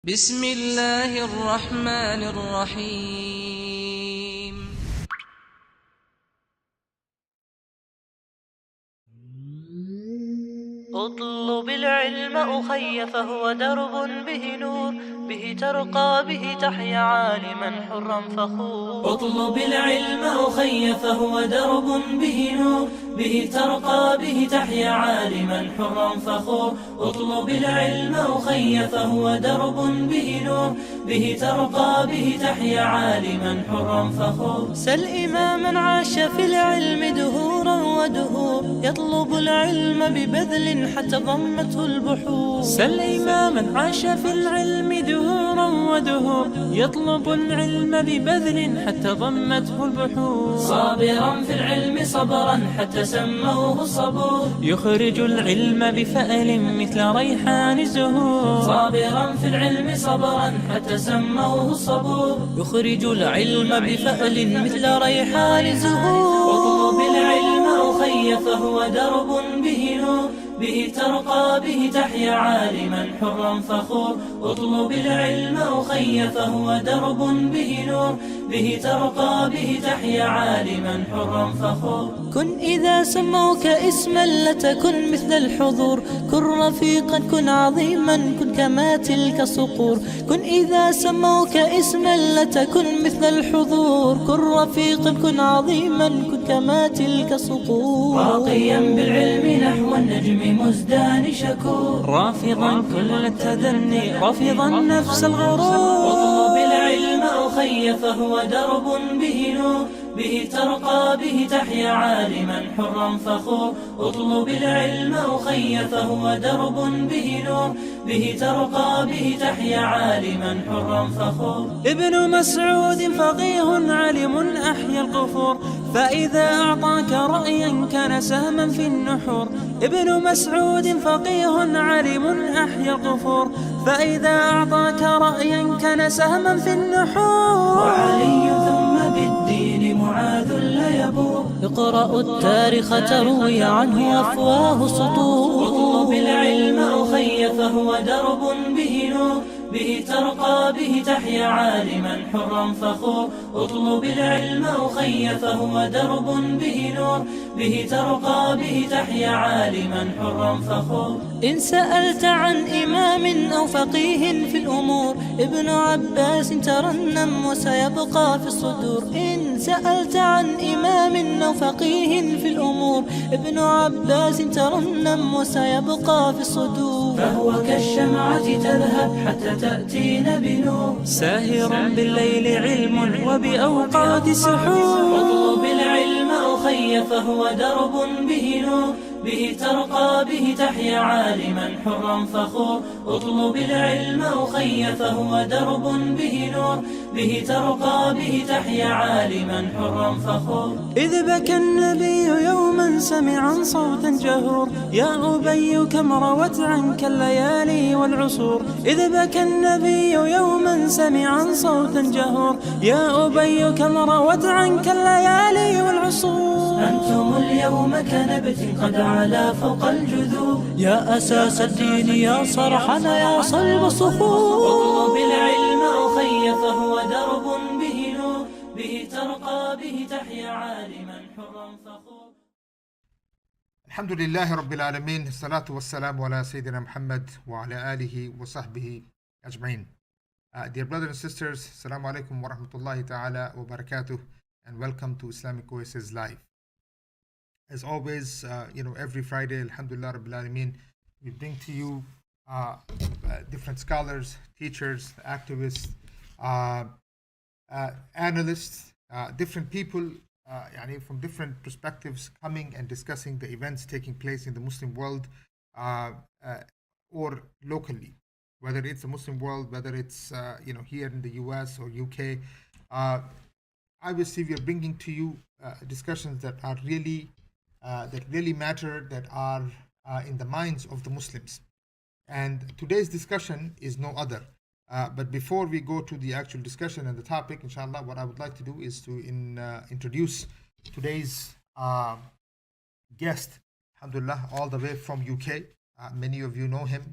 بسم الله الرحمن الرحيم. اطلب العلم أخي فهو درب به نور، به ترقى به تحيا عالما حرا فخور. اطلب العلم أخي فهو درب به نور، به ترقى به تحيا عالما حرا فخور. اطلب العلم أخي فهو درب به نور، به ترقى به تحيا عالما حرا فخور. سل إماما عاش في العلم دهورا ودهور، يطلب العلم ببذل حتى ضمته البحور. سل إماما عاش في العلم دهورا ودهور، يطلب العلم ببذل حتى ضمته البحور. صابرا في العلم صبرا حتى سموه الصبور، يخرج العلم بفأل مثل ريحان الزهور. صابرا في العلم صبرا حتى سموه الصبور، يخرج العلم بفأل مثل ريحان الزهور. اطلب العلم أخي فهو درب به نور، به ترقى به تحيا عالما حرا فخور. اطلب العلم أخي فهو درب به نور، به ترقى به تحيا عالما حرا فخور. كن إذا سموك اسما لتكن مثل الحضور، كن رفيقا كن عظيما كن كما تلك الصقور. كن إذا سموك اسما لتكن مثل الحضور، كن رفيقا كن عظيما كن كما تلك الصقور. راقيا بالعلم نحو النجم مزدان شكور، رافضا كل التدني رافضا نفس الغرور. اطلب العلم أخي فهو درب به نور، به ترقى به تحيا عالما حرا فخور. اطلب العلم أخي فهو درب به نور، به ترقى به تحيا عالما حرا فخور. ابن مسعود فقيه علم أحيا القفور، فإذا أعطاك رأيا كان سهما في النحور. ابن مسعود فقيه علم أحيا القفور، فإذا أعطاك رأيا كان سهما في النحور. وعلي ثم بالدين معاذ لا يبور، اقرأوا التاريخ تروي عنه أفواه سطور. اطلب العلم أخي فهو درب به نور، به ترقى به تحيا عالما حرا فخور. اطلب العلم أخي فهو درب به نور، به ترقى به تحيا عالما حرا فخور. إن سألت عن إمام أو فقيه في الأمور، ابن عباس ترنم وسيبقى في الصدور. إن سألت عن إمام أو فقيه في الأمور، ابن عباس ترنم وسيبقى في الصدور. فهو كالشمعة تذهب حتى تأتينا بنور، ساهر بالليل علم وبأوقات سحور. اطلب العلم أخي فهو درب به نور، به ترقى به تحيا عالما حرا فخور. اطلب العلم أخي فهو درب به نور، به ترقى به تحيا عالما حرا فخور. إذ بكى النبي يوما سمعا صوتا جهور، يا أبي كم روت عنك الليالي والعصور. إذ بكى النبي يوما سمعا صوتا جهور، يا أبي كم روت عنك الليالي والعصور. أنتم اليوم كنبت قد علا فوق الجذور، يا أساس الدين يا صرحنا يا صلب الصخور. اطلب العلم أخي فهو درب به نور، به ترقى به تحيا عالما حرا فخور. الحمد لله رب العالمين، الصلاة والسلام على سيدنا Muhammad وعلى آله وصحبه أجمعين. Dear brothers and sisters, Assalamu alaikum wa rahmatullahi ta'ala wa barakatuh, and welcome to Islamic Oasis Live. As always, every Friday, Alhamdulillah Rabbil Alameen, we bring to you different scholars, teachers, activists, analysts, different people from different perspectives coming and discussing the events taking place in the Muslim world or locally, whether it's the Muslim world, whether it's here in the US or UK. Obviously, we are bringing to you discussions that are really matter, that are in the minds of the Muslims. And today's discussion is no other. But before we go to the actual discussion and the topic, inshallah, what I would like to do is to introduce today's guest, alhamdulillah, all the way from UK. Many of you know him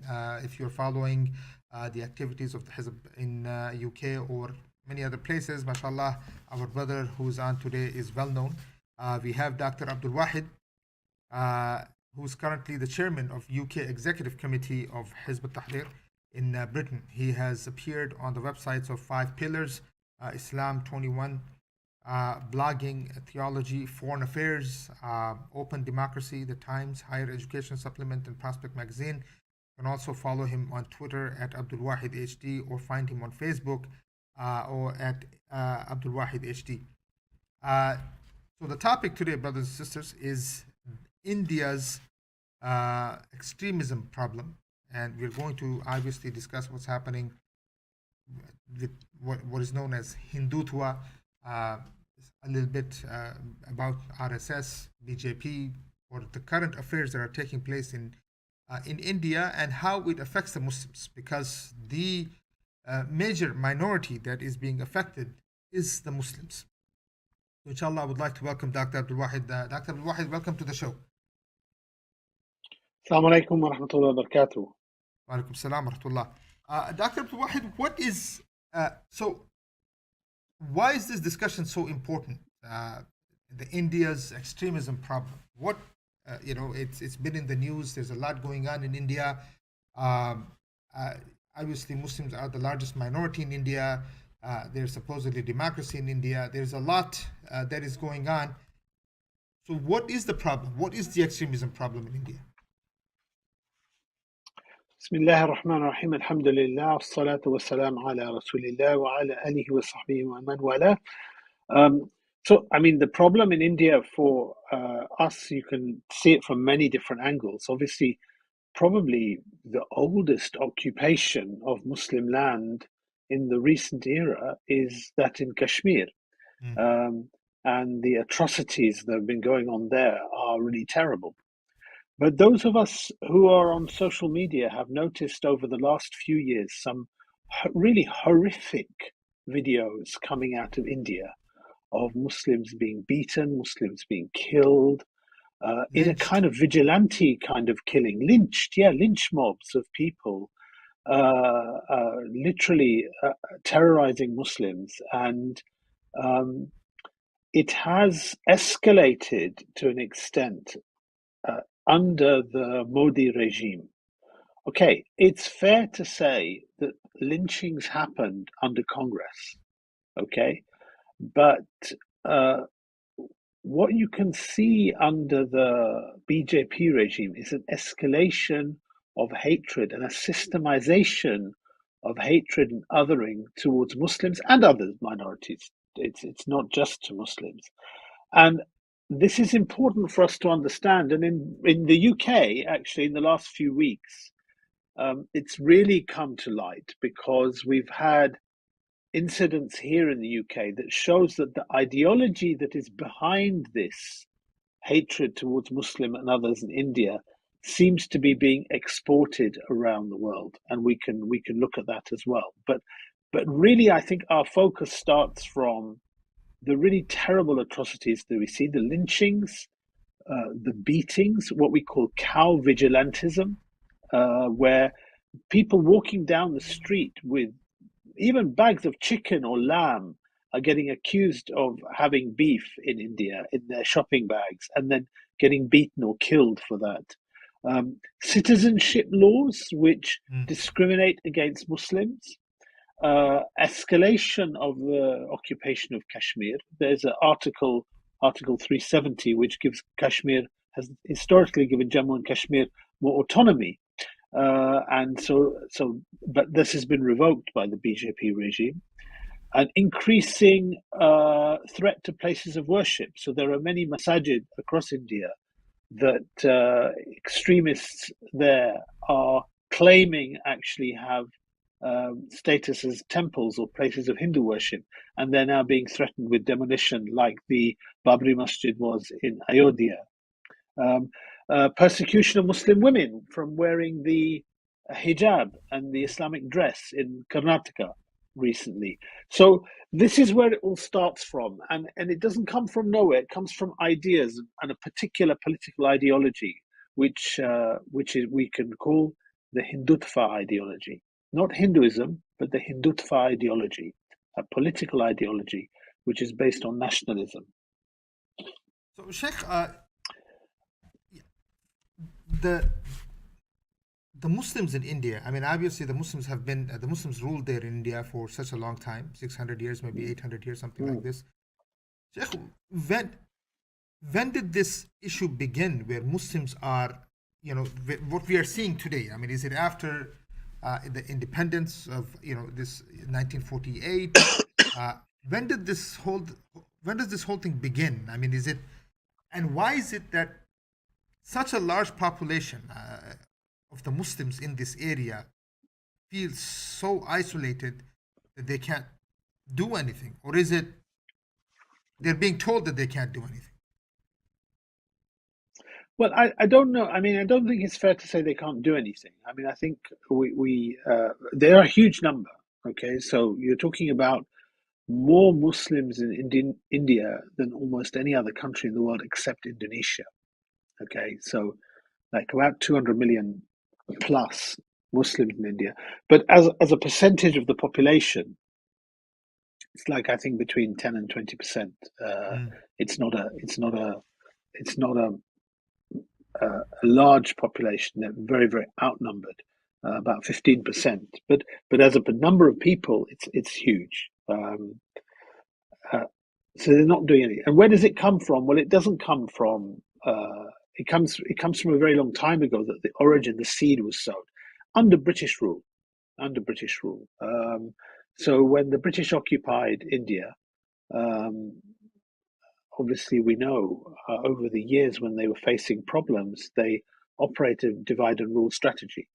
if you're following the activities of the Hizb in UK or many other places. MashaAllah, our brother who's on today is well known. We have Dr. Abdul Wahid, who's currently the chairman of UK Executive Committee of Hizb al-Tahrir in Britain. He has appeared on the websites of 5 Pillars, Islam 21, blogging, theology, foreign affairs, open democracy, the Times, Higher Education Supplement, and Prospect Magazine. You can also follow him on Twitter at Abdul Wahid HD, or find him on Facebook or at Abdul Wahid HD. So the topic today, brothers and sisters, is India's extremism problem, and we're going to obviously discuss what's happening with what is known as Hindutva, a little bit about RSS, BJP, or the current affairs that are taking place in India and how it affects the Muslims, because the major minority that is being affected is the Muslims. So inshallah, I would like to welcome Dr. Abdul Wahid. Dr. Abdul Wahid, welcome to the show. Assalamu alaikum wa rahmatullahi wa barakatuh. Wa alaikum salam wa rahmatullah. Dr. Abdul Wahid, what is, why is this discussion so important? The India's extremism problem. What, it's been in the news. There's a lot going on in India. Obviously, Muslims are the largest minority in India. There's supposedly democracy in India. There's a lot that is going on. So what is the problem? What is the extremism problem in India? Bismillah ar-Rahman ar-Rahim, alhamdulillah, salatu wa salam ala rasulillah wa ala alihi wa sahbihi wa man wala. So, I mean, the problem in India for us, you can see it from many different angles. Obviously, probably the oldest occupation of Muslim land in the recent era is that in Kashmir. And the atrocities that have been going on there are really terrible. But those of us who are on social media have noticed over the last few years some really horrific videos coming out of India of Muslims being beaten, Muslims being killed, in a kind of vigilante kind of killing, lynch mobs of people, literally terrorizing Muslims. And it has escalated to an extent under the Modi regime. Okay, it's fair to say that lynchings happened under Congress, okay? But what you can see under the BJP regime is an escalation of hatred and a systemization of hatred and othering towards Muslims and other minorities. It's not just to Muslims. And this is important for us to understand. And in the UK, actually, in the last few weeks, it's really come to light because we've had incidents here in the UK that shows that the ideology that is behind this hatred towards Muslim and others in India seems to be being exported around the world, and we can look at that as well. But really, I think our focus starts from the really terrible atrocities that we see, the lynchings, the beatings, what we call cow vigilantism, where people walking down the street with even bags of chicken or lamb are getting accused of having beef in India in their shopping bags and then getting beaten or killed for that. Citizenship laws which discriminate against Muslims. Escalation of the occupation of Kashmir. There's an Article 370, which gives Kashmir, has historically given Jammu and Kashmir more autonomy. And so, but this has been revoked by the BJP regime. An increasing threat to places of worship. So there are many masajid across India that extremists there are claiming actually have status as temples or places of Hindu worship, and they're now being threatened with demolition like the Babri Masjid was in Ayodhya. Persecution of Muslim women from wearing the hijab and the Islamic dress in Karnataka recently. So this is where it all starts from, and it doesn't come from nowhere. It comes from ideas and a particular political ideology, which is we can call the Hindutva ideology. not Hinduism, but the Hindutva ideology, a political ideology which is based on nationalism. So, Sheikh, the Muslims in India, I mean, obviously the Muslims have been, the Muslims ruled there in India for such a long time, 600 years, maybe 800 years, something like this. Sheikh, when did this issue begin where Muslims are, what we are seeing today? I mean, is it after the independence of, this 1948? When does this whole thing begin? I mean, and why is it that such a large population of the Muslims in this area feel so isolated that they can't do anything? Or is it they're being told that they can't do anything? Well, I don't know. I mean, I don't think it's fair to say they can't do anything. I mean, I think they're a huge number. Okay, so you're talking about more Muslims in India than almost any other country in the world except Indonesia. Okay, so like about 200 million plus Muslims in India. But as a percentage of the population, it's like I think between 10 and 20%. It's not a large population. They're very, very outnumbered, about 15%. But as a number of people, it's huge. So they're not doing anything. And where does it come from? Well, it doesn't come from. It comes from a very long time ago that the seed was sowed under British rule. So when the British occupied India, obviously we know over the years when they were facing problems, they operated a divide and rule strategy.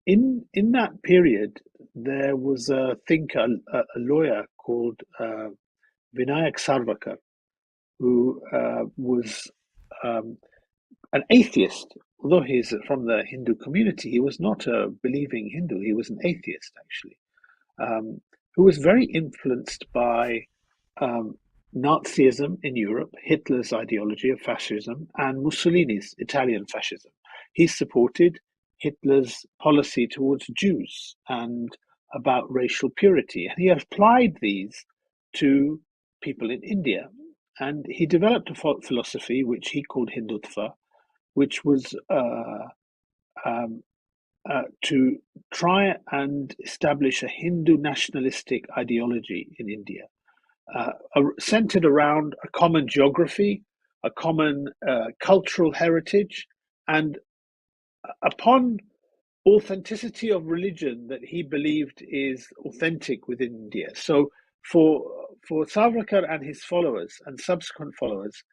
In that period, there was a thinker, a lawyer called Vinayak Sarvakar, who was an atheist. Although he's from the Hindu community, he was not a believing Hindu. He was an atheist, actually, who was very influenced by Nazism in Europe, Hitler's ideology of fascism, and Mussolini's Italian fascism. He supported Hitler's policy towards Jews and about racial purity. And he applied these to people in India. And he developed a philosophy which he called Hindutva, which was to try and establish a Hindu nationalistic ideology in India, centered around a common geography, a common cultural heritage, and upon authenticity of religion that he believed is authentic within India. So for Savarkar and his followers and subsequent followers,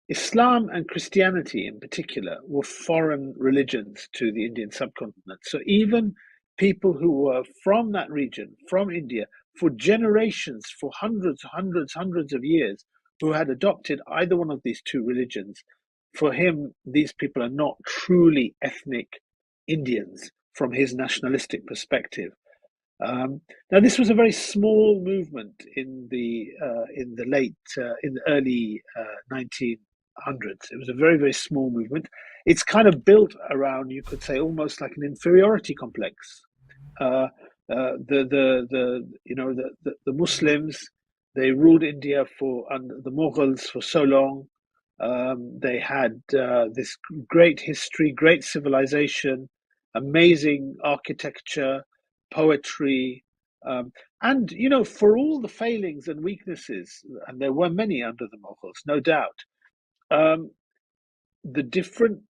Islam and Christianity in particular were foreign religions to the Indian subcontinent. So even people who were from that region, from India, for generations, for hundreds of years, who had adopted either one of these two religions, for him, these people are not truly ethnic Indians from his nationalistic perspective. Now, this was a very small movement in the early 1900s. It was a very, very small movement. It's kind of built around, you could say, almost like an inferiority complex. The Muslims, they ruled India under the Mughals for so long. They had this great history, great civilization, amazing architecture, poetry, and for all the failings and weaknesses, and there were many under the Mughals, no doubt, the different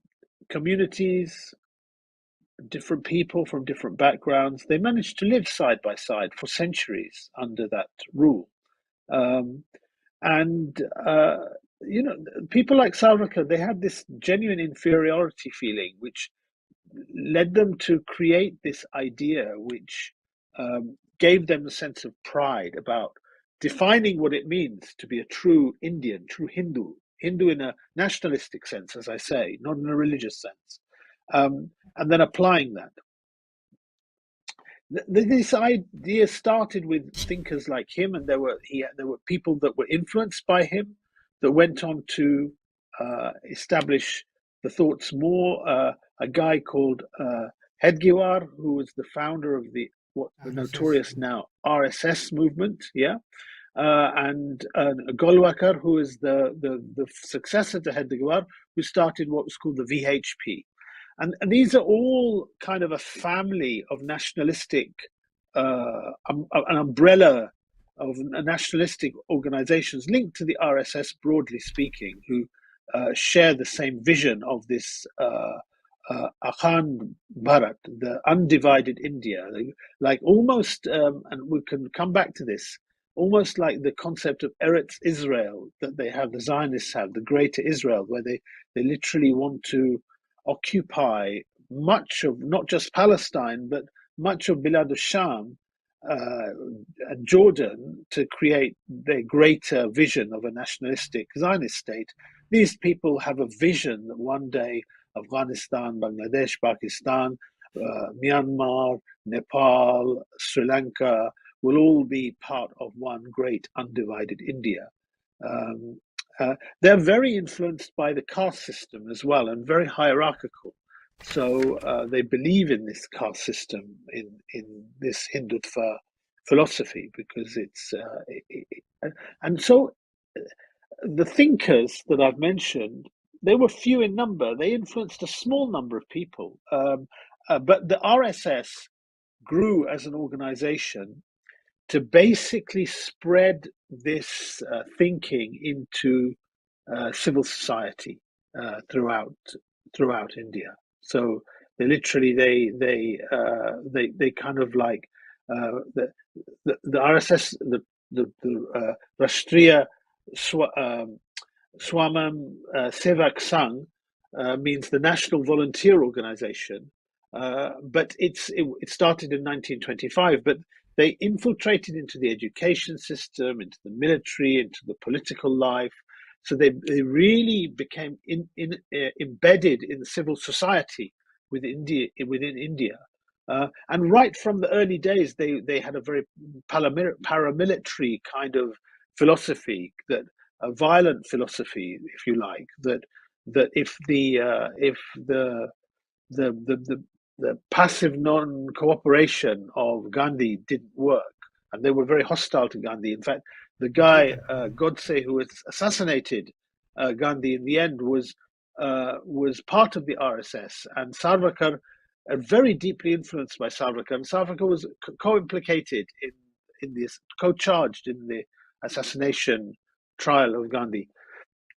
communities, different people from different backgrounds, they managed to live side by side for centuries under that rule. People like Savarkar, they had this genuine inferiority feeling, which led them to create this idea which gave them a sense of pride about defining what it means to be a true Indian, true Hindu in a nationalistic sense, as I say, not in a religious sense, and then applying that. This idea started with thinkers like him, and there were people that were influenced by him that went on to establish the thoughts more a guy called Hedgiwar, who was the founder of the RSS, notorious yeah. now RSS movement, and Golwakar, who is the successor to Hedgiwar, who started what was called the VHP. And these are all kind of a family of nationalistic, an umbrella of nationalistic organizations linked to the RSS, broadly speaking, who share the same vision of this Akhand Bharat, the undivided India, like almost, and we can come back to this, almost like the concept of Eretz Israel that they have, the Zionists have, the Greater Israel, where they literally want to occupy much of not just Palestine, but much of Bilad al-Sham and Jordan to create their greater vision of a nationalistic Zionist state. These people have a vision that one day Afghanistan, Bangladesh, Pakistan, Myanmar, Nepal, Sri Lanka will all be part of one great undivided India. They're very influenced by the caste system as well, and very hierarchical. So they believe in this caste system, in this Hindutva philosophy, because it's and so the thinkers that I've mentioned, they were few in number. They influenced a small number of people, but the RSS grew as an organization to basically spread this thinking into civil society throughout India. So they literally they kind of like the RSS, the Rashtriya Swamam Sevak Sangh means the National Volunteer Organization, but it started in 1925, but they infiltrated into the education system, into the military, into the political life. So they really became embedded in civil society within India. And right from the early days, they had a very paramilitary kind of philosophy, that a violent philosophy, if you like, that if the passive non-cooperation of Gandhi didn't work, and they were very hostile to Gandhi. In fact, the guy Godse, who was assassinated Gandhi in the end, was part of the RSS, and Sarvakar, very deeply influenced by Sarvakar. And Sarvakar was co-implicated in this, co-charged in the assassination trial of Gandhi.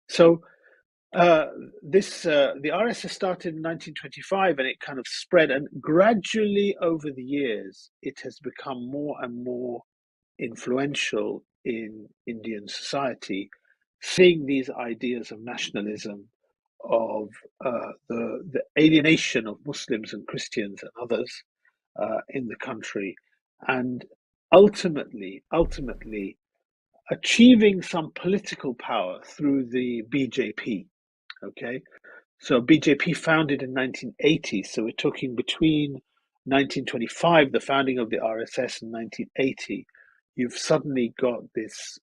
So the RSS started in 1925, and it kind of spread, and gradually over the years it has become more and more influential in Indian society, seeing these ideas of nationalism, of the alienation of Muslims and Christians and others in the country, and ultimately achieving some political power through the BJP. Okay, so BJP founded in 1980. So we're talking between 1925, the founding of the RSS, and 1980. You've suddenly got this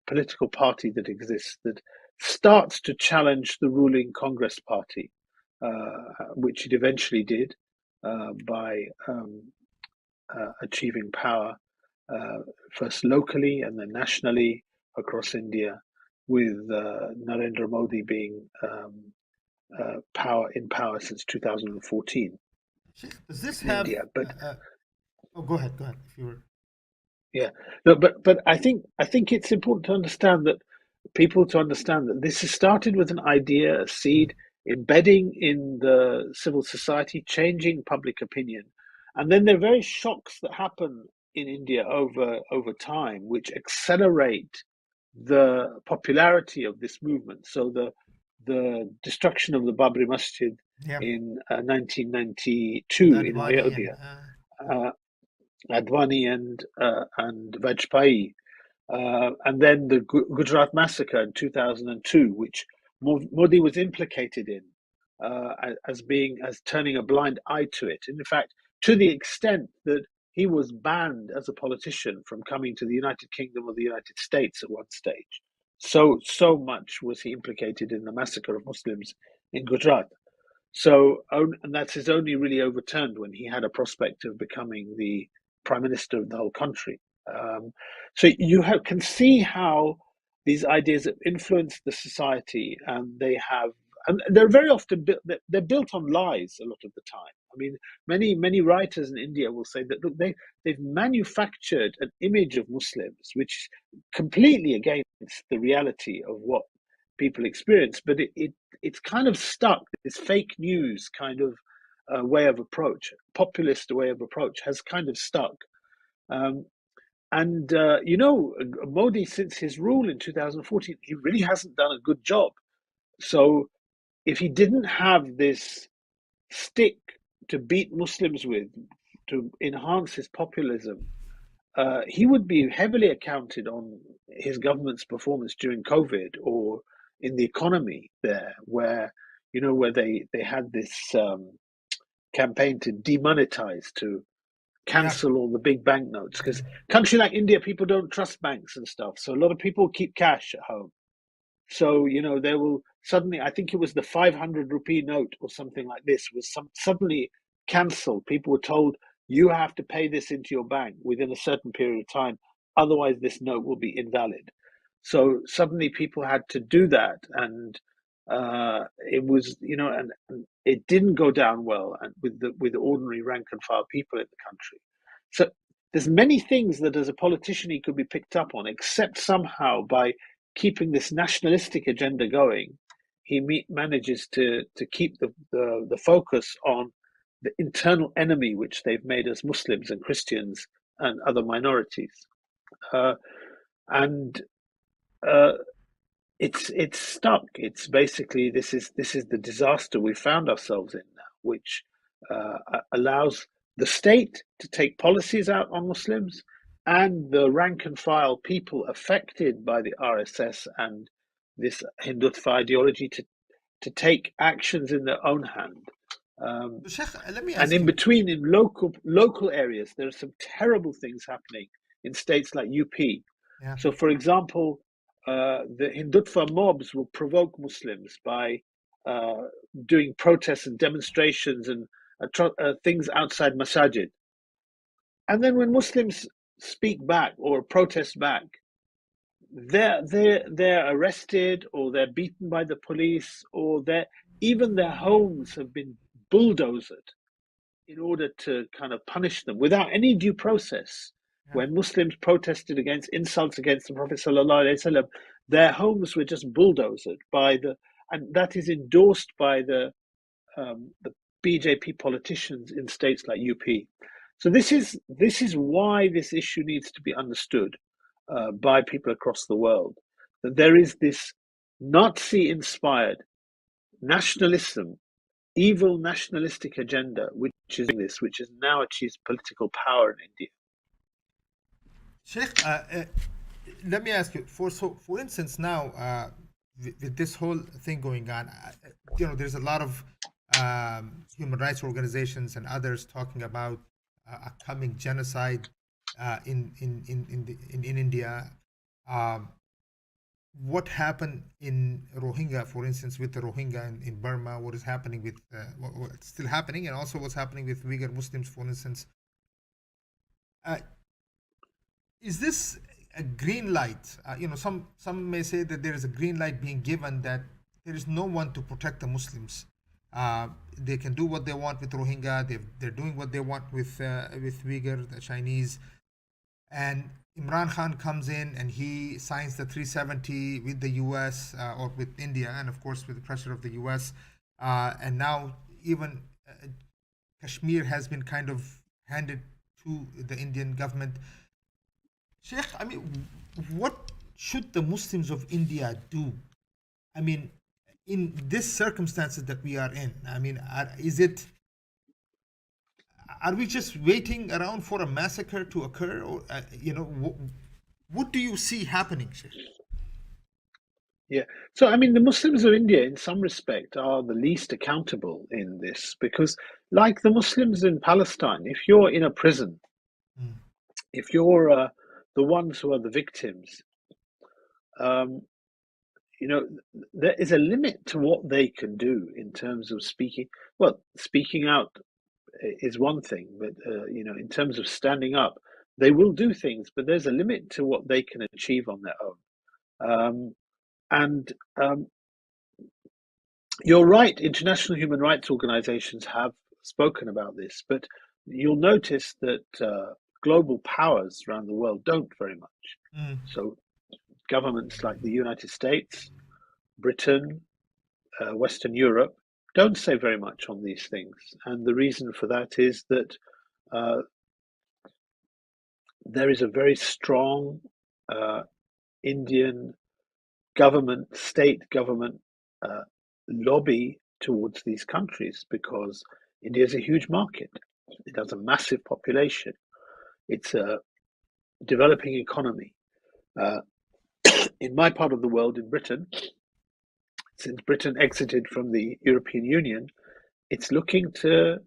political party that exists that starts to challenge the ruling Congress party, which it eventually did by achieving power first locally and then nationally across India, with Narendra Modi being in power since 2014. Does this in have? India. But oh, go ahead. If you were. yeah, no, but I think it's important to understand that this has started with an idea, a seed, embedding in the civil society, changing public opinion, and then there are various shocks that happen in India over time, which accelerate the popularity of this movement. So the destruction of the Babri Masjid in 1992 in Ayodhya, Advani and Vajpayee, and then the Gujarat massacre in 2002, which Modi was implicated in as turning a blind eye to it. And in fact, to the extent that he was banned as a politician from coming to the United Kingdom or the United States at one stage. So much was he implicated in the massacre of Muslims in Gujarat. So, and that's his only really overturned when he had a prospect of becoming the prime minister of the whole country. So can see how these ideas have influenced the society, and they're very often they're built on lies a lot of the time. I mean, many writers in India will say that, look, they've manufactured an image of Muslims which is completely against the reality of what people experience, but it's kind of stuck. This fake news kind of way of approach, populist way of approach, has kind of stuck. And Modi, since his rule in 2014, he really hasn't done a good job. So if he didn't have this stick to beat Muslims with, to enhance his populism, he would be heavily accounted on his government's performance during COVID or in the economy there, where they had this campaign to demonetize, to cancel all the big banknotes, because country like India, people don't trust banks and stuff, so a lot of people keep cash at home. So they will suddenly, I think it was the 500 rupee note or something like this, was suddenly cancelled. People were told, you have to pay this into your bank within a certain period of time, otherwise this note will be invalid. So suddenly people had to do that, and it was, and it didn't go down well, and with the ordinary rank and file people in the country. So there's many things that as a politician he could be picked up on, except somehow by keeping this nationalistic agenda going, he manages to keep the focus on the internal enemy which they've made as Muslims and Christians and other minorities, and it's stuck. It's basically this is the disaster we found ourselves in now, which allows the state to take policies out on Muslims and the rank and file people affected by the RSS and this Hindutva ideology to take actions in their own hand. Sheikh, let me ask and in between, in local areas, there are some terrible things happening in states like UP. Yeah. So, for example, the Hindutva mobs will provoke Muslims by doing protests and demonstrations and things outside masajid. And then when Muslims speak back or protest back, they're arrested, or they're beaten by the police, or even their homes have been bulldozed in order to kind of punish them without any due process. Yeah. When Muslims protested against insults against the Prophet ﷺ, their homes were just bulldozed and that is endorsed by the BJP politicians in states like UP. So this is why this issue needs to be understood by people across the world, that there is this Nazi-inspired nationalism, evil nationalistic agenda, which has now achieved political power in India. Sheikh, let me ask you, for instance, now with this whole thing going on, there's a lot of human rights organizations and others talking about a coming genocide in India. What happened in Rohingya, for instance, with the Rohingya in Burma, what is happening with what's still happening, and also what's happening with Uyghur Muslims, for instance. Is this a green light? Some may say that there is a green light being given, that there is no one to protect the Muslims. They can do what they want with Rohingya. They're doing what they want with Uyghur, the Chinese, and Imran Khan comes in and he signs the 370 with the US or with India, and of course with the pressure of the US. And now even Kashmir has been kind of handed to the Indian government. Sheikh, I mean, what should the Muslims of India do? I mean, in these circumstances that we are in, I mean, are we just waiting around for a massacre to occur, or what do you see happening, Sheikh? Yeah, so I mean, the Muslims of India, in some respect, are the least accountable in this, because, like the Muslims in Palestine, if you're in a prison, if you're the ones who are the victims, there is a limit to what they can do in terms of speaking. Well, speaking out is one thing, but in terms of standing up, they will do things, but there's a limit to what they can achieve on their own. And you're right, international human rights organizations have spoken about this, but you'll notice that global powers around the world don't very much. So governments like the United States, Britain, Western Europe don't say very much on these things. And the reason for that is that there is a very strong Indian government, state government lobby towards these countries, because India is a huge market. It has a massive population. It's a developing economy. In my part of the world, in Britain, since Britain exited from the European Union, it's looking to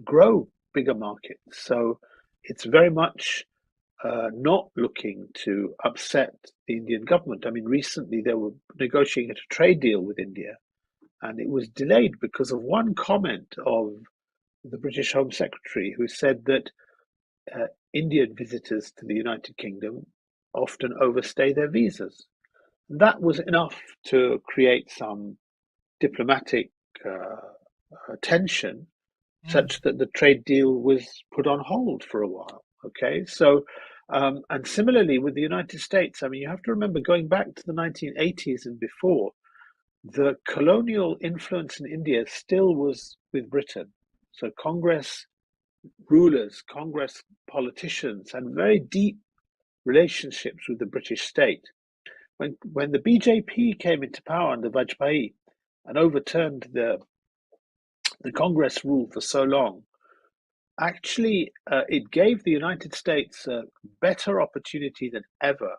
grow bigger markets. So it's very much not looking to upset the Indian government. I mean, recently they were negotiating a trade deal with India, and it was delayed because of one comment of the British Home Secretary, who said that Indian visitors to the United Kingdom often overstay their visas. That was enough to create some diplomatic tension, such that the trade deal was put on hold for a while. Okay, so and similarly with the United States, I mean, you have to remember, going back to the 1980s and before, the colonial influence in India still was with Britain. So Congress rulers, Congress politicians had very deep relationships with the British state. When the BJP came into power under Vajpayee and overturned the Congress rule for so long, actually it gave the United States a better opportunity than ever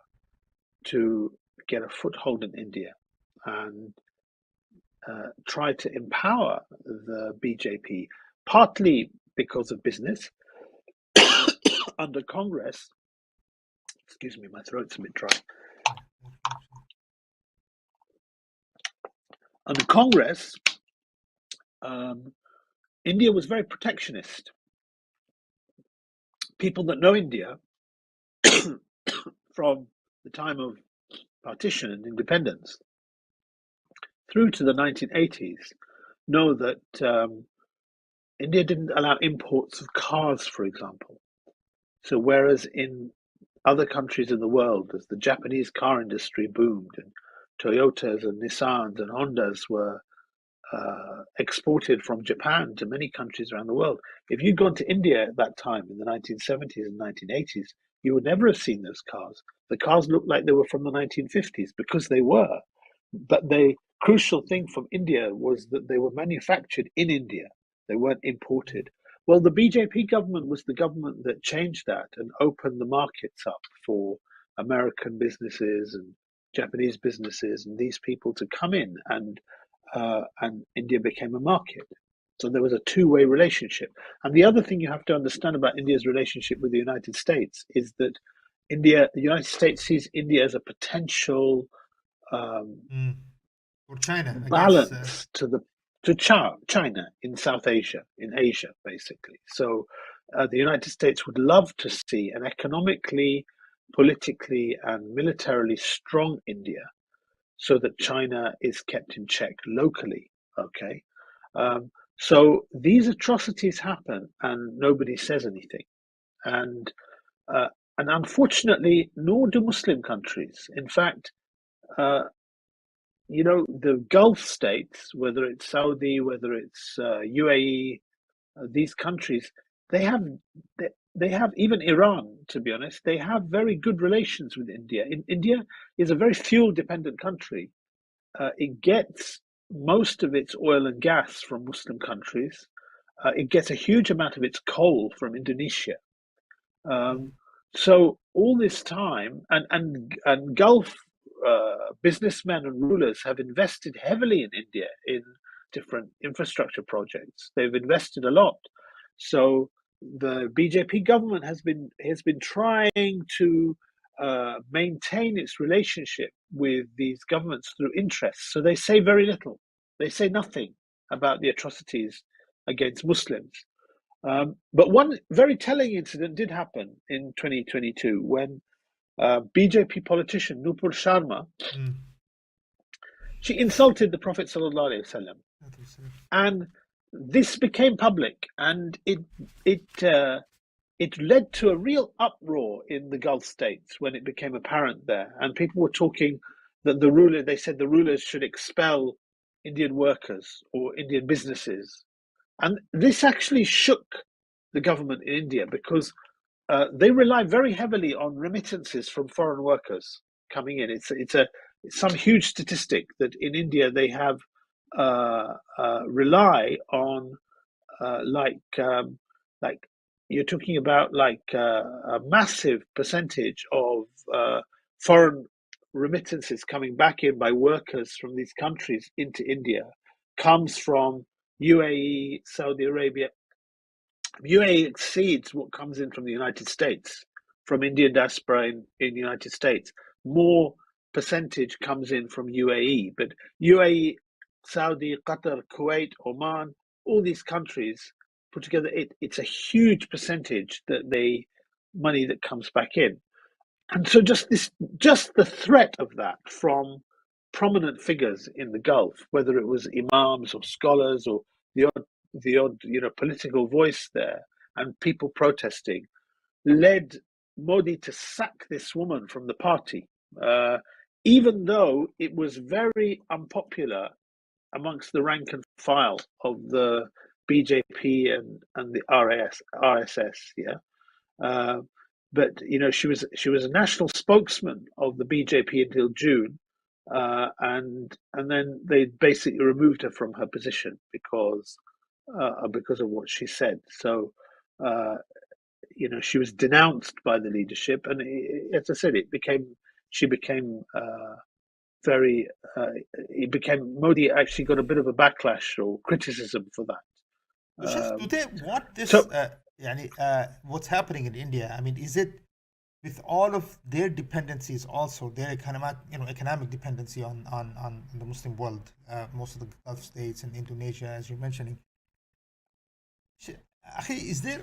to get a foothold in India and try to empower the BJP, partly because of business. Under Congress, excuse me, my throat's a bit dry. Under Congress, India was very protectionist. People that know India from the time of partition and independence through to the 1980s know that India didn't allow imports of cars, for example. So whereas in other countries in the world, as the Japanese car industry boomed and Toyotas and Nissans and Hondas were exported from Japan to many countries around the world. If you'd gone to India at that time in the 1970s and 1980s, you would never have seen those cars. The cars looked like they were from the 1950s because they were. But the crucial thing from India was that they were manufactured in India. They weren't imported. Well, the BJP government was the government that changed that and opened the markets up for American businesses and Japanese businesses and these people to come in, and India became a market. So there was a two-way relationship. And the other thing you have to understand about India's relationship with the United States is that the United States sees India as a potential for China balance to China in South Asia, in Asia, basically. So the United States would love to see an economically, politically, and militarily strong India, so that China is kept in check locally. Okay, so these atrocities happen, and nobody says anything, and unfortunately, nor do Muslim countries. In fact, the Gulf states, whether it's Saudi, whether it's UAE, these countries, they have even Iran, to be honest, they have very good relations with India. India is a very fuel-dependent country. It gets most of its oil and gas from Muslim countries. It gets a huge amount of its coal from Indonesia. So all this time, and Gulf businessmen and rulers have invested heavily in India in different infrastructure projects. They've invested a lot. So the BJP government has been trying to maintain its relationship with these governments through interests. So they say very little. They say nothing about the atrocities against Muslims. But one very telling incident did happen in 2022 when BJP politician Nupur Sharma, she insulted the Prophet sallallahu alaihi wasallam, and this became public, and it led to a real uproar in the Gulf states when it became apparent there, and people were talking that they said the rulers should expel Indian workers or Indian businesses, and this actually shook the government in India because they rely very heavily on remittances from foreign workers coming in. It's some huge statistic that in India they have rely on like you're talking about like a massive percentage of foreign remittances coming back in by workers from these countries into India comes from UAE, Saudi Arabia. UAE exceeds what comes in from the United States, from Indian diaspora in the United States. More percentage comes in from UAE, but UAE, Saudi, Qatar, Kuwait, Oman, all these countries put together, it's a huge percentage money that comes back in. And so just the threat of that from prominent figures in the Gulf, whether it was imams or scholars or the odd political voice there and people protesting, led Modi to sack this woman from the party, even though it was very unpopular amongst the rank and file of the BJP and the RSS. Yeah. But she was a national spokesman of the BJP until June, and then they basically removed her from her position because of what she said. So she was denounced by the leadership, and as I said, Modi actually got a bit of a backlash or criticism for that. Do they want this? What's happening in India? I mean, is it with all of their dependencies, also their economic dependency on the Muslim world, most of the Gulf states and Indonesia, as you're mentioning? Is there?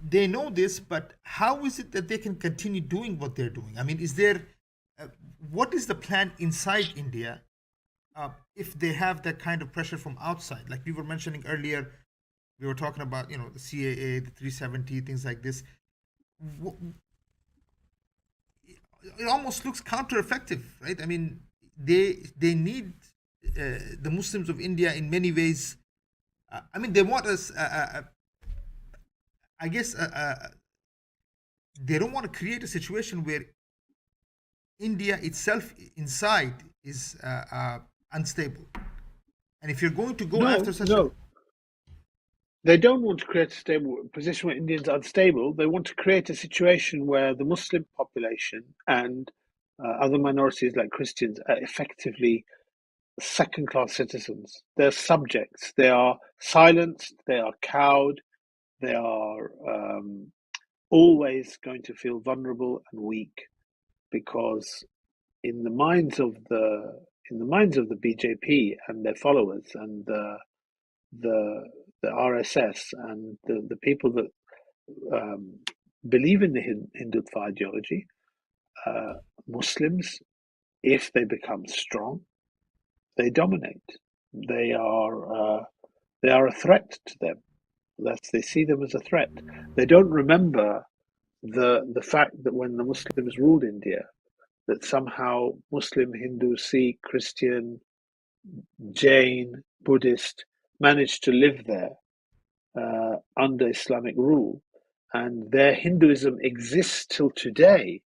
They know this, but how is it that they can continue doing what they're doing? I mean, is there? What is the plan inside India if they have that kind of pressure from outside? Like we were mentioning earlier, we were talking about the CAA, the 370, things like this. It almost looks counter-effective, right? I mean, they need the Muslims of India in many ways. I mean, they want us. I guess they don't want to create a situation where India itself inside is unstable. And if you're going to go after such they don't want to create a stable position where Indians are unstable. They want to create a situation where the Muslim population and other minorities like Christians are effectively second-class citizens. They're subjects. They are silenced. They are cowed. They are always going to feel vulnerable and weak, because in the minds of the BJP and their followers and the RSS and the people that believe in the Hindutva ideology, Muslims, if they become strong, they dominate. They are a threat to them. They see them as a threat. They don't remember the fact that when the Muslims ruled India, that somehow Muslim, Hindu, Sikh, Christian, Jain, Buddhist managed to live there under Islamic rule, and their Hinduism exists till today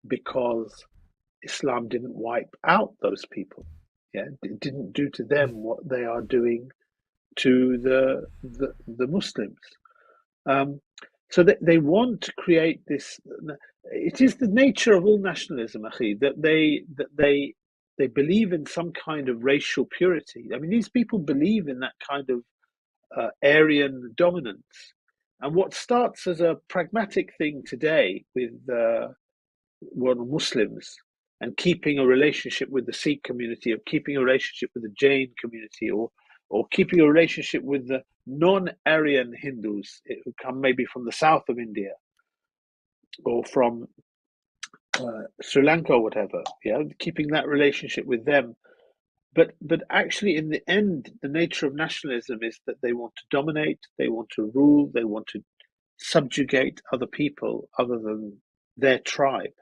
because Islam didn't wipe out those people. Yeah, it didn't do to them what they are doing to the Muslims. So they want to create this. It is the nature of all nationalism, Akhi, that they believe in some kind of racial purity. I mean, these people believe in that kind of Aryan dominance. And what starts as a pragmatic thing today with Muslims and keeping a relationship with the Sikh community, or keeping a relationship with the Jain community, or keeping a relationship with the non-Aryan Hindus who come maybe from the south of India or from Sri Lanka or whatever, keeping that relationship with them. But actually, in the end, the nature of nationalism is that they want to dominate, they want to rule, they want to subjugate other people other than their tribe.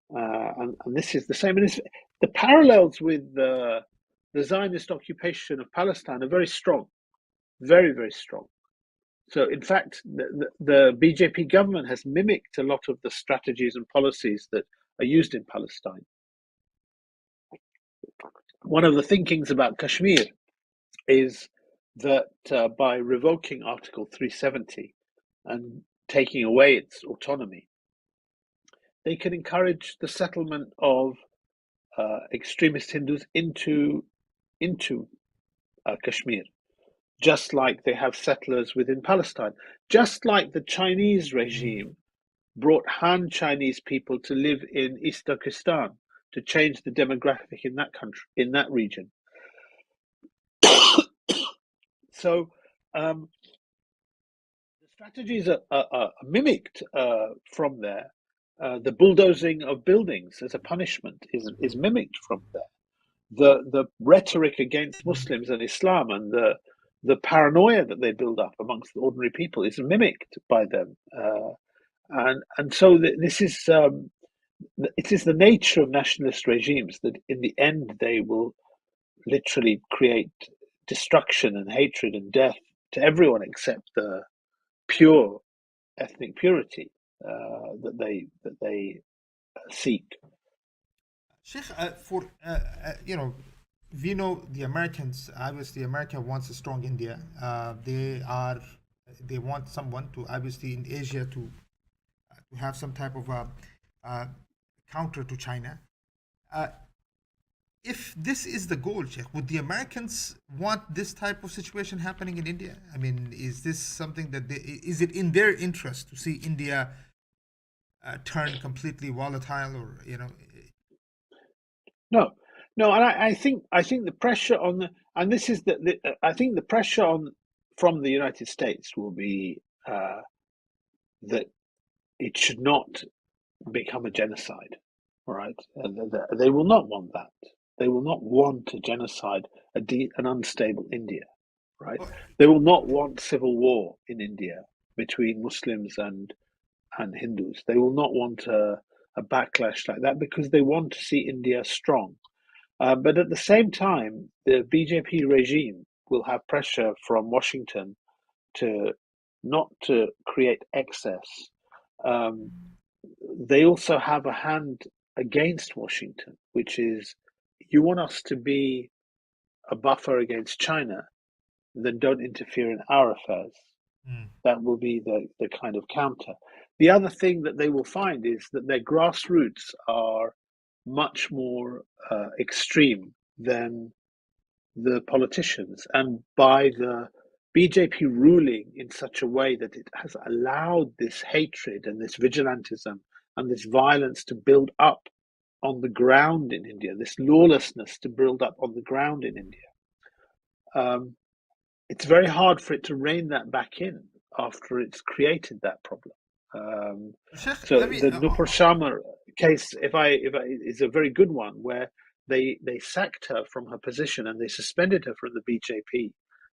And this is the same. And the parallels with the Zionist occupation of Palestine are very strong, very, very strong. So, in fact, the BJP government has mimicked a lot of the strategies and policies that are used in Palestine. One of the thinkings about Kashmir is that by revoking Article 370 and taking away its autonomy, they can encourage the settlement of extremist Hindus into Kashmir, just like they have settlers within Palestine, just like the Chinese regime brought Han Chinese people to live in East Turkestan to change the demographic in that country, in that region. So the strategies are mimicked from there. The bulldozing of buildings as a punishment is mimicked from there. The rhetoric against Muslims and Islam and the paranoia that they build up amongst the ordinary people is mimicked by them. And so this is it is the nature of nationalist regimes that in the end they will literally create destruction and hatred and death to everyone except the pure ethnic purity that they seek. Sheikh, we know the Americans. Obviously, America wants a strong India. They want someone to, obviously, in Asia to have some type of a counter to China. If this is the goal, Sheikh, would the Americans want this type of situation happening in India? I mean, is this something that is it in their interest to see India turn completely volatile, or No, and I think the pressure on and this is I think the pressure from the United States will be that it should not become a genocide, right? They will not want that. They will not want a genocide, an unstable India, right? They will not want civil war in India between Muslims and Hindus. They will not want a backlash like that because they want to see India strong. But at the same time, the BJP regime will have pressure from Washington to not to create excess. They also have a hand against Washington, which is, you want us to be a buffer against China, then don't interfere in our affairs. That will be the kind of counter. The other thing that they will find is that their grassroots are much more extreme than the politicians. And by the BJP ruling in such a way that it has allowed this hatred and this vigilantism and this violence to build up on the ground in India, this lawlessness to build up on the ground in India, it's very hard for it to rein that back in after it's created that problem. So the Nupur Sharma case, is a very good one, where they sacked her from her position and they suspended her from the BJP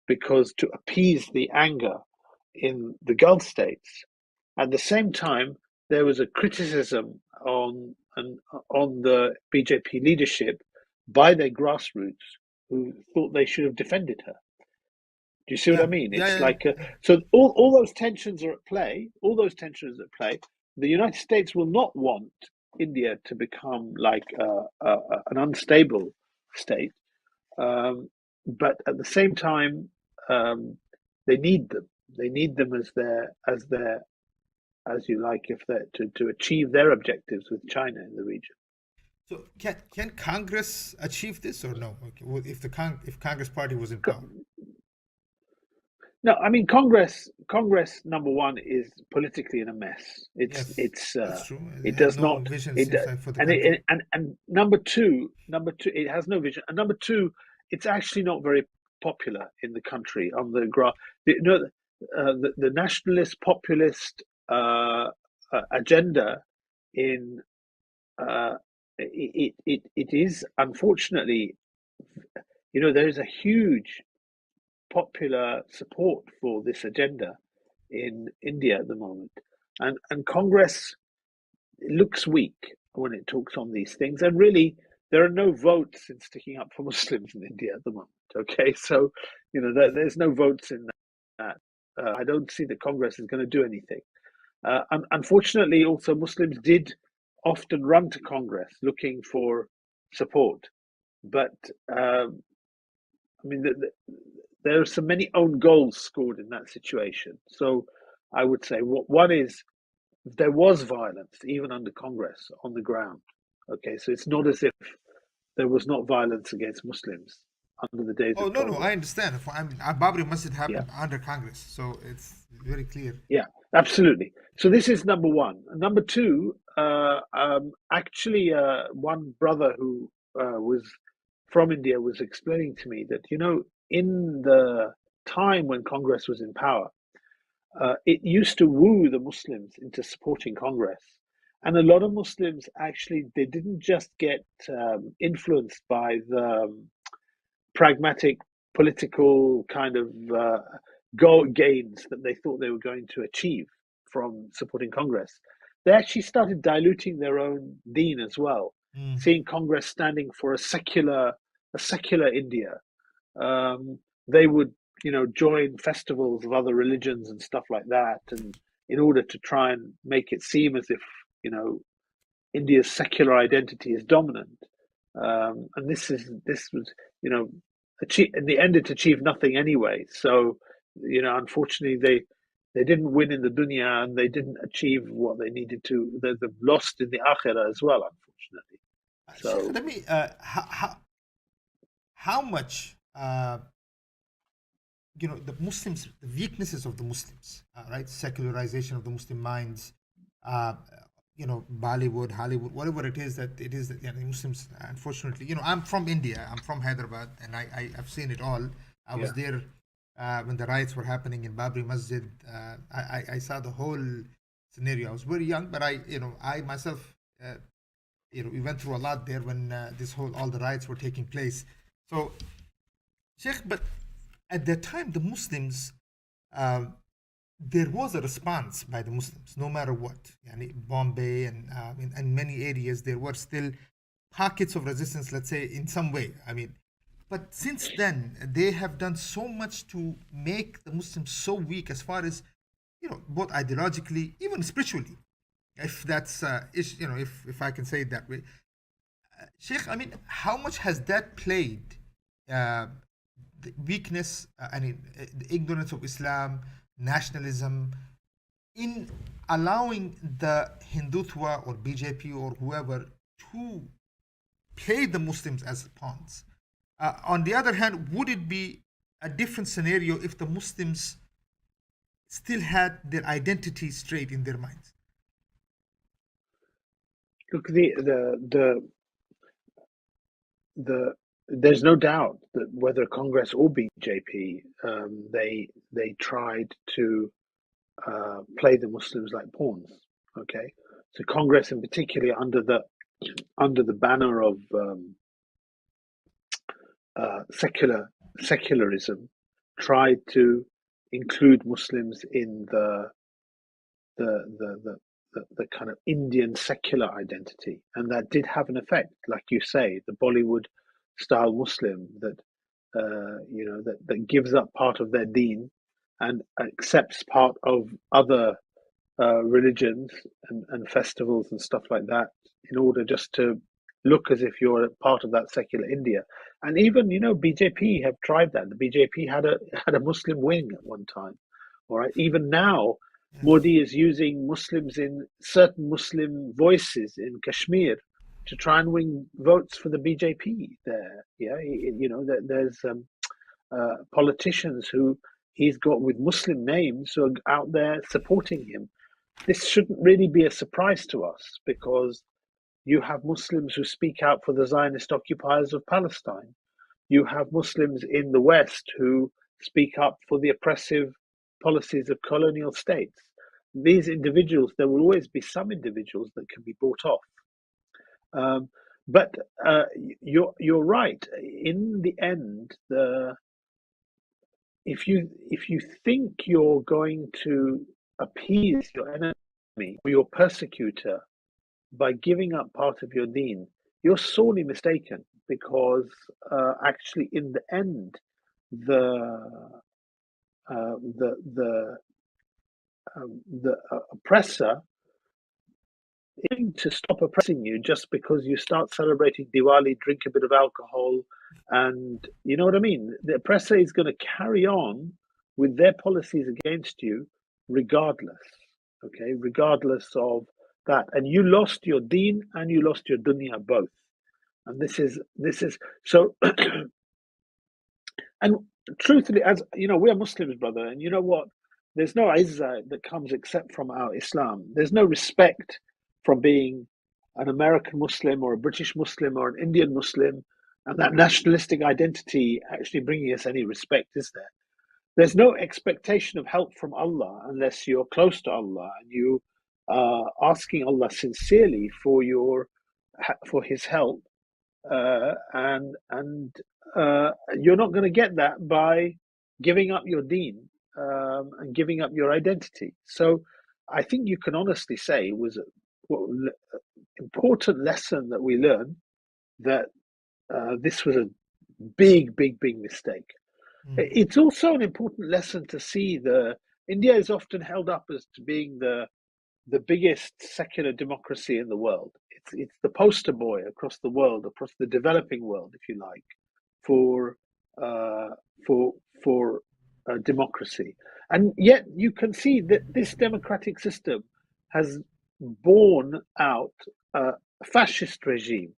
because to appease the anger in the Gulf states. At the same time, there was a criticism on the BJP leadership by their grassroots who thought they should have defended her. Do you see what I mean? It's like so all those tensions are at play. All those tensions are at play. The United States will not want India to become like an unstable state, but at the same time, they need them. They need them as you like, if they're to achieve their objectives with China in the region. So can Congress achieve this or no? If Congress party was in power? No, I mean Congress. Congress number one is politically in a mess. Yes, that's true. They It have does no not vision, it seems like, for the and country. and number two, it has no vision. And number two, it's actually not very popular in the country on the ground. The nationalist populist agenda in it is unfortunately, there is a huge popular support for this agenda in India at the moment, and Congress looks weak when it talks on these things. And really, there are no votes in sticking up for Muslims in India at the moment. Okay, so there's no votes in that. I don't see that Congress is going to do anything. Unfortunately, also Muslims did often run to Congress looking for support, but I mean, there are so many own goals scored in that situation. So I would say one is there was violence even under Congress on the ground. Okay, so it's not as if there was not violence against Muslims under the days Oh, of no, no, I Congress. understand. I mean, Babri Masjid Yeah, happened under Congress, so it's very clear. yeah, absolutely. So this is number one. Number two, actually, one brother who was from India was explaining to me that, in the time when Congress was in power, it used to woo the Muslims into supporting Congress. And a lot of Muslims actually, they didn't just get influenced by the pragmatic political kind of goal gains that they thought they were going to achieve from supporting Congress. They actually started diluting their own deen as well, Mm. seeing Congress standing for a secular India. They would, join festivals of other religions and stuff like that, and in order to try and make it seem as if, India's secular identity is dominant. And this was, in the end, it achieved nothing anyway. So, unfortunately, they didn't win in the dunya, and they didn't achieve what they needed to. They've lost in the akhirah as well, unfortunately. Sheikh, So let me, how much, the Muslims, the weaknesses of the Muslims, right? Secularization of the Muslim minds, uh, Bollywood, Hollywood, whatever it is that the Muslims, unfortunately, I'm from India, I'm from Hyderabad, and I've seen it all. I was yeah, there when the riots were happening in Babri Masjid. I saw the whole scenario. I was very young, but I myself, we went through a lot there when all the riots were taking place. So, Sheikh, but at that time, the Muslims, uh, there was a response by the Muslims, no matter what. Yani Bombay and in many areas, there were still pockets of resistance, let's say, in some way. I mean, but since then, they have done so much to make the Muslims so weak as far as, both ideologically, even spiritually, if that's, if I can say it that way. Sheikh, I mean, how much has that played uh, the weakness, the ignorance of Islam, nationalism, in allowing the Hindutva or BJP or whoever to play the Muslims as pawns? On the other hand, would it be a different scenario if the Muslims still had their identity straight in their minds? look, the there's no doubt that whether Congress or BJP, they tried to play the Muslims like pawns. Okay, so Congress, in particular, under the banner of secularism, tried to include Muslims in the the the the kind of Indian secular identity, and that did have an effect, like you say, the Bollywood style Muslim that that gives up part of their deen and accepts part of other religions and festivals and stuff like that in order just to look as if you're a part of that secular India. And even BJP have tried that. The BJP had a Muslim wing at one time. All right, even now Yes. Modi is using Muslims in certain Muslim voices in Kashmir to try and win votes for the BJP there. Yeah, there's politicians who he's got with Muslim names who are out there supporting him. This shouldn't really be a surprise to us, because you have Muslims who speak out for the Zionist occupiers of Palestine. You have Muslims in the West who speak up for the oppressive policies of colonial states. These individuals, there will always be some individuals that can be bought off. But you're right. In the end, if you think you're going to appease your enemy or your persecutor by giving up part of your deen, you're sorely mistaken, because actually, in the end, the oppressor to stop oppressing you just because you start celebrating Diwali, drink a bit of alcohol, and you know what I mean? The oppressor is going to carry on with their policies against you regardless, okay? Regardless of that. And you lost your deen and you lost your dunya both. And this is so and truthfully, as you know, we are Muslims, brother, and you know what? There's no izzah that comes except from our Islam. There's no respect from being an American Muslim or a British Muslim or an Indian Muslim, and that nationalistic identity actually bringing us any respect, is there? There's no expectation of help from Allah unless you're close to Allah and you are asking Allah sincerely for His help, and you're not going to get that by giving up your deen and giving up your identity. So I think you can honestly say it was an important lesson that we learned, that this was a big mistake. It's also an important lesson to see India is often held up as to being the biggest secular democracy in the world. It's the poster boy across the world, across the developing world, if you like, for democracy. And yet you can see that this democratic system has borne out a fascist regime,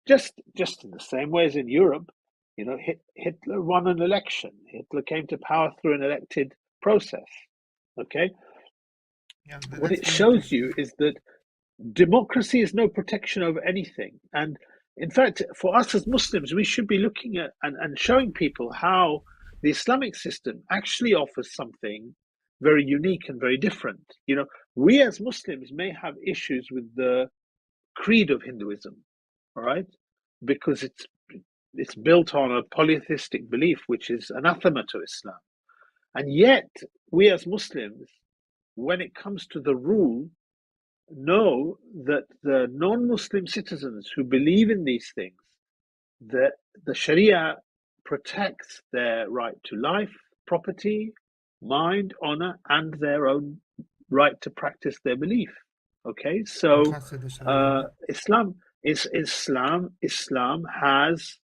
just in the same way as in Europe. You know, Hitler won an election. Hitler came to power through an elected process. Okay. Yeah, what it shows you is that democracy is no protection over anything. And in fact, for us as Muslims, we should be looking at and showing people how the Islamic system actually offers something very unique and very different. You know, we as Muslims may have issues with the creed of Hinduism, all right, because it's built on a polytheistic belief, which is anathema to Islam. And yet, we as Muslims, when it comes to the rule, know that the non-Muslim citizens who believe in these things, that the Sharia protects their right to life, property, mind, honor, and their own right to practice their belief. Okay, so Islam has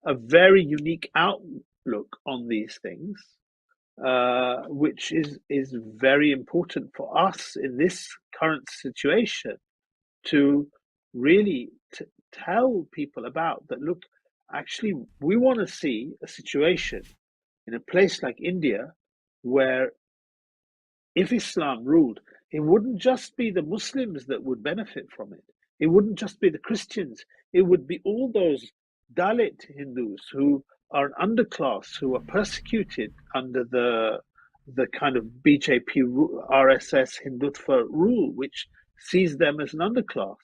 a very unique outlook on these things, which is very important for us in this current situation to really tell people about that. Look, actually, we want to see a situation in a place like India where if Islam ruled, it wouldn't just be the Muslims that would benefit from it. It wouldn't just be the Christians. It would be all those Dalit Hindus who are an underclass, who are persecuted under the kind of BJP RSS Hindutva rule, which sees them as an underclass.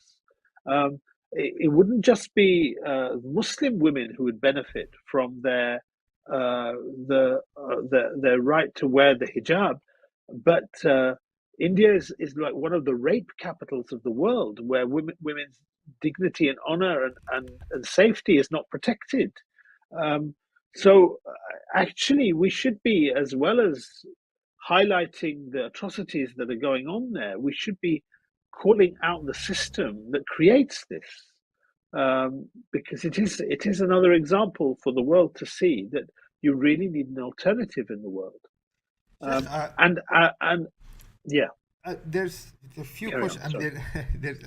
It wouldn't just be Muslim women who would benefit from their right to wear the hijab, but India is like one of the rape capitals of the world, where women's dignity and honor and safety is not protected. So actually, we should be, as well as highlighting the atrocities that are going on there, we should be calling out the system that creates this, because it is another example for the world to see that you really need an alternative in the world. There's a few questions.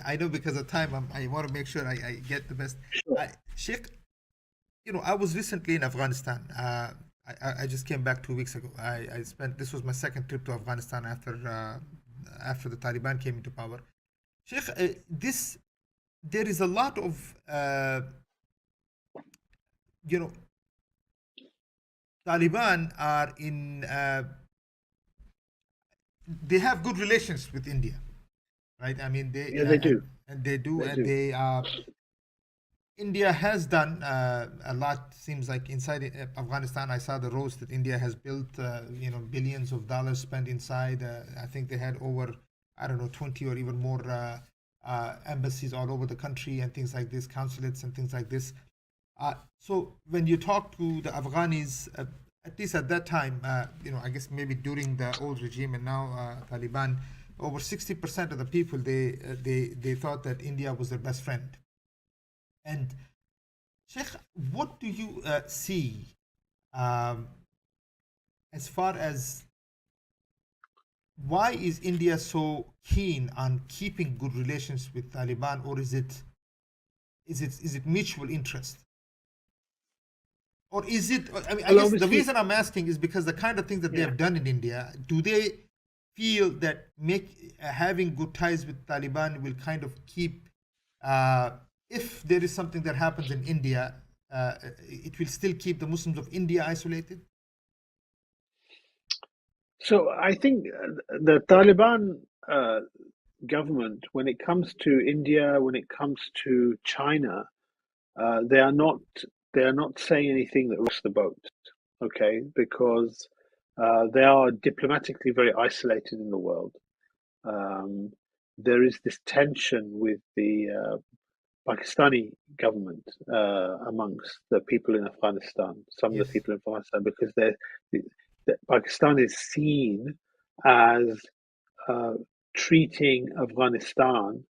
I know because of time, I want to make sure I get the best. Sure. Sheikh, I was recently in Afghanistan. I just came back 2 weeks ago. This was my second trip to Afghanistan after the Taliban came into power. Sheikh, there is a lot of Taliban are in they have good relations with India, right? I mean, they do. India has done a lot. Seems like inside Afghanistan, I saw the roads that India has built. Billions of dollars spent inside. I think they had over 20 or even more embassies all over the country and things like this, consulates and things like this. So when you talk to the Afghanis, at least at that time, I guess maybe during the old regime and now Taliban, over 60% of the people they thought that India was their best friend. And Sheikh, what do you see as far as why is India so keen on keeping good relations with Taliban, or is it mutual interest? Or is it, I mean, I guess the reason I'm asking is because the kind of things that they have done in India, do they feel that having good ties with Taliban will kind of keep, if there is something that happens in India, it will still keep the Muslims of India isolated? So I think the Taliban government, when it comes to India, when it comes to China, they are not saying anything that rocks the boat, okay? Because they are diplomatically very isolated in the world. There is this tension with the Pakistani government amongst the people in Afghanistan, some of the people in Afghanistan, because Pakistan is seen as treating Afghanistan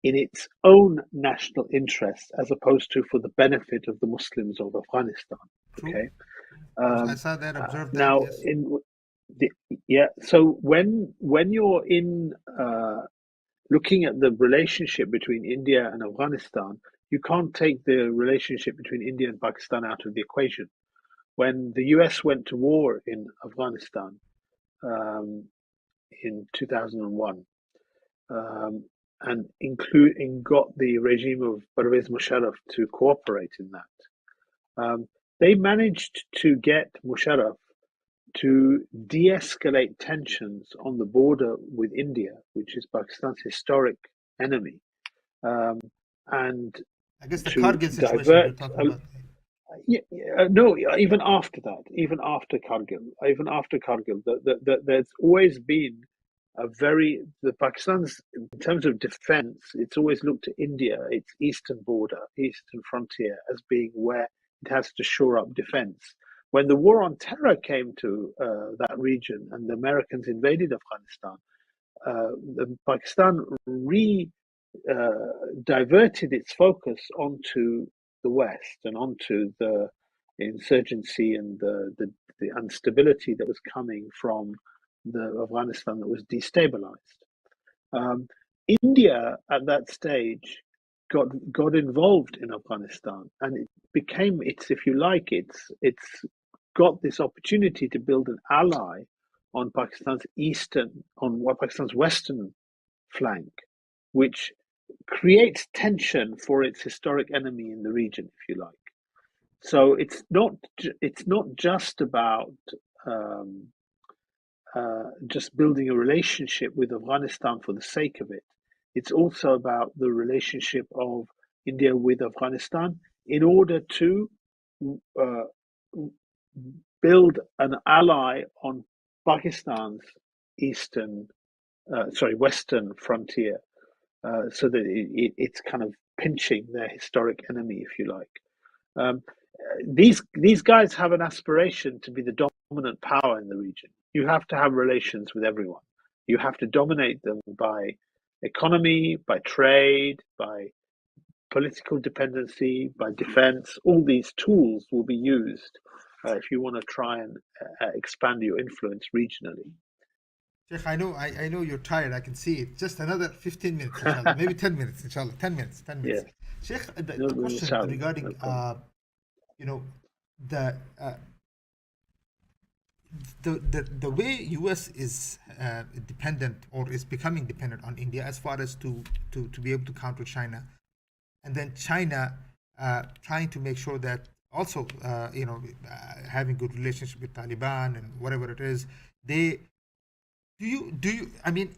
in its own national interest, as opposed to for the benefit of the Muslims of Afghanistan. Okay, I saw that, observed that. Now, so when you're in looking at the relationship between India and Afghanistan, you can't take the relationship between India and Pakistan out of the equation. When the US went to war in Afghanistan in 2001, and got the regime of Pervez Musharraf to cooperate in that, they managed to get Musharraf to de-escalate tensions on the border with India, which is Pakistan's historic enemy, and I guess the Kargil situation you're talking about. No, even after that, even after Kargil, there's always been the Pakistan's, in terms of defense, it's always looked to India, its eastern border, eastern frontier, as being where it has to shore up defense. When the war on terror came to that region and the Americans invaded Afghanistan, Pakistan diverted its focus onto the West and onto the insurgency and the instability that was coming from the Afghanistan that was destabilized. India at that stage got involved in Afghanistan, and it became if you like, it's got this opportunity to build an ally on Pakistan's western flank, which creates tension for its historic enemy in the region, if you like. So it's not just about just building a relationship with Afghanistan for the sake of it. It's also about the relationship of India with Afghanistan in order to build an ally on Pakistan's western frontier, so that it's kind of pinching their historic enemy, if you like. These guys have an aspiration to be the dominant power in the region. You have to have relations with everyone. You have to dominate them by economy, by trade, by political dependency, by defense. All these tools will be used if you want to try and expand your influence regionally. Sheikh, I know you're tired. I can see it. Just another 15 minutes, inshallah. Maybe 10 minutes, inshallah. 10 minutes. Yeah. Sheikh, the question regarding, the way US is dependent or is becoming dependent on India as far as to be able to counter China, and then China trying to make sure that also having good relationship with Taliban and whatever it is, they do you I mean,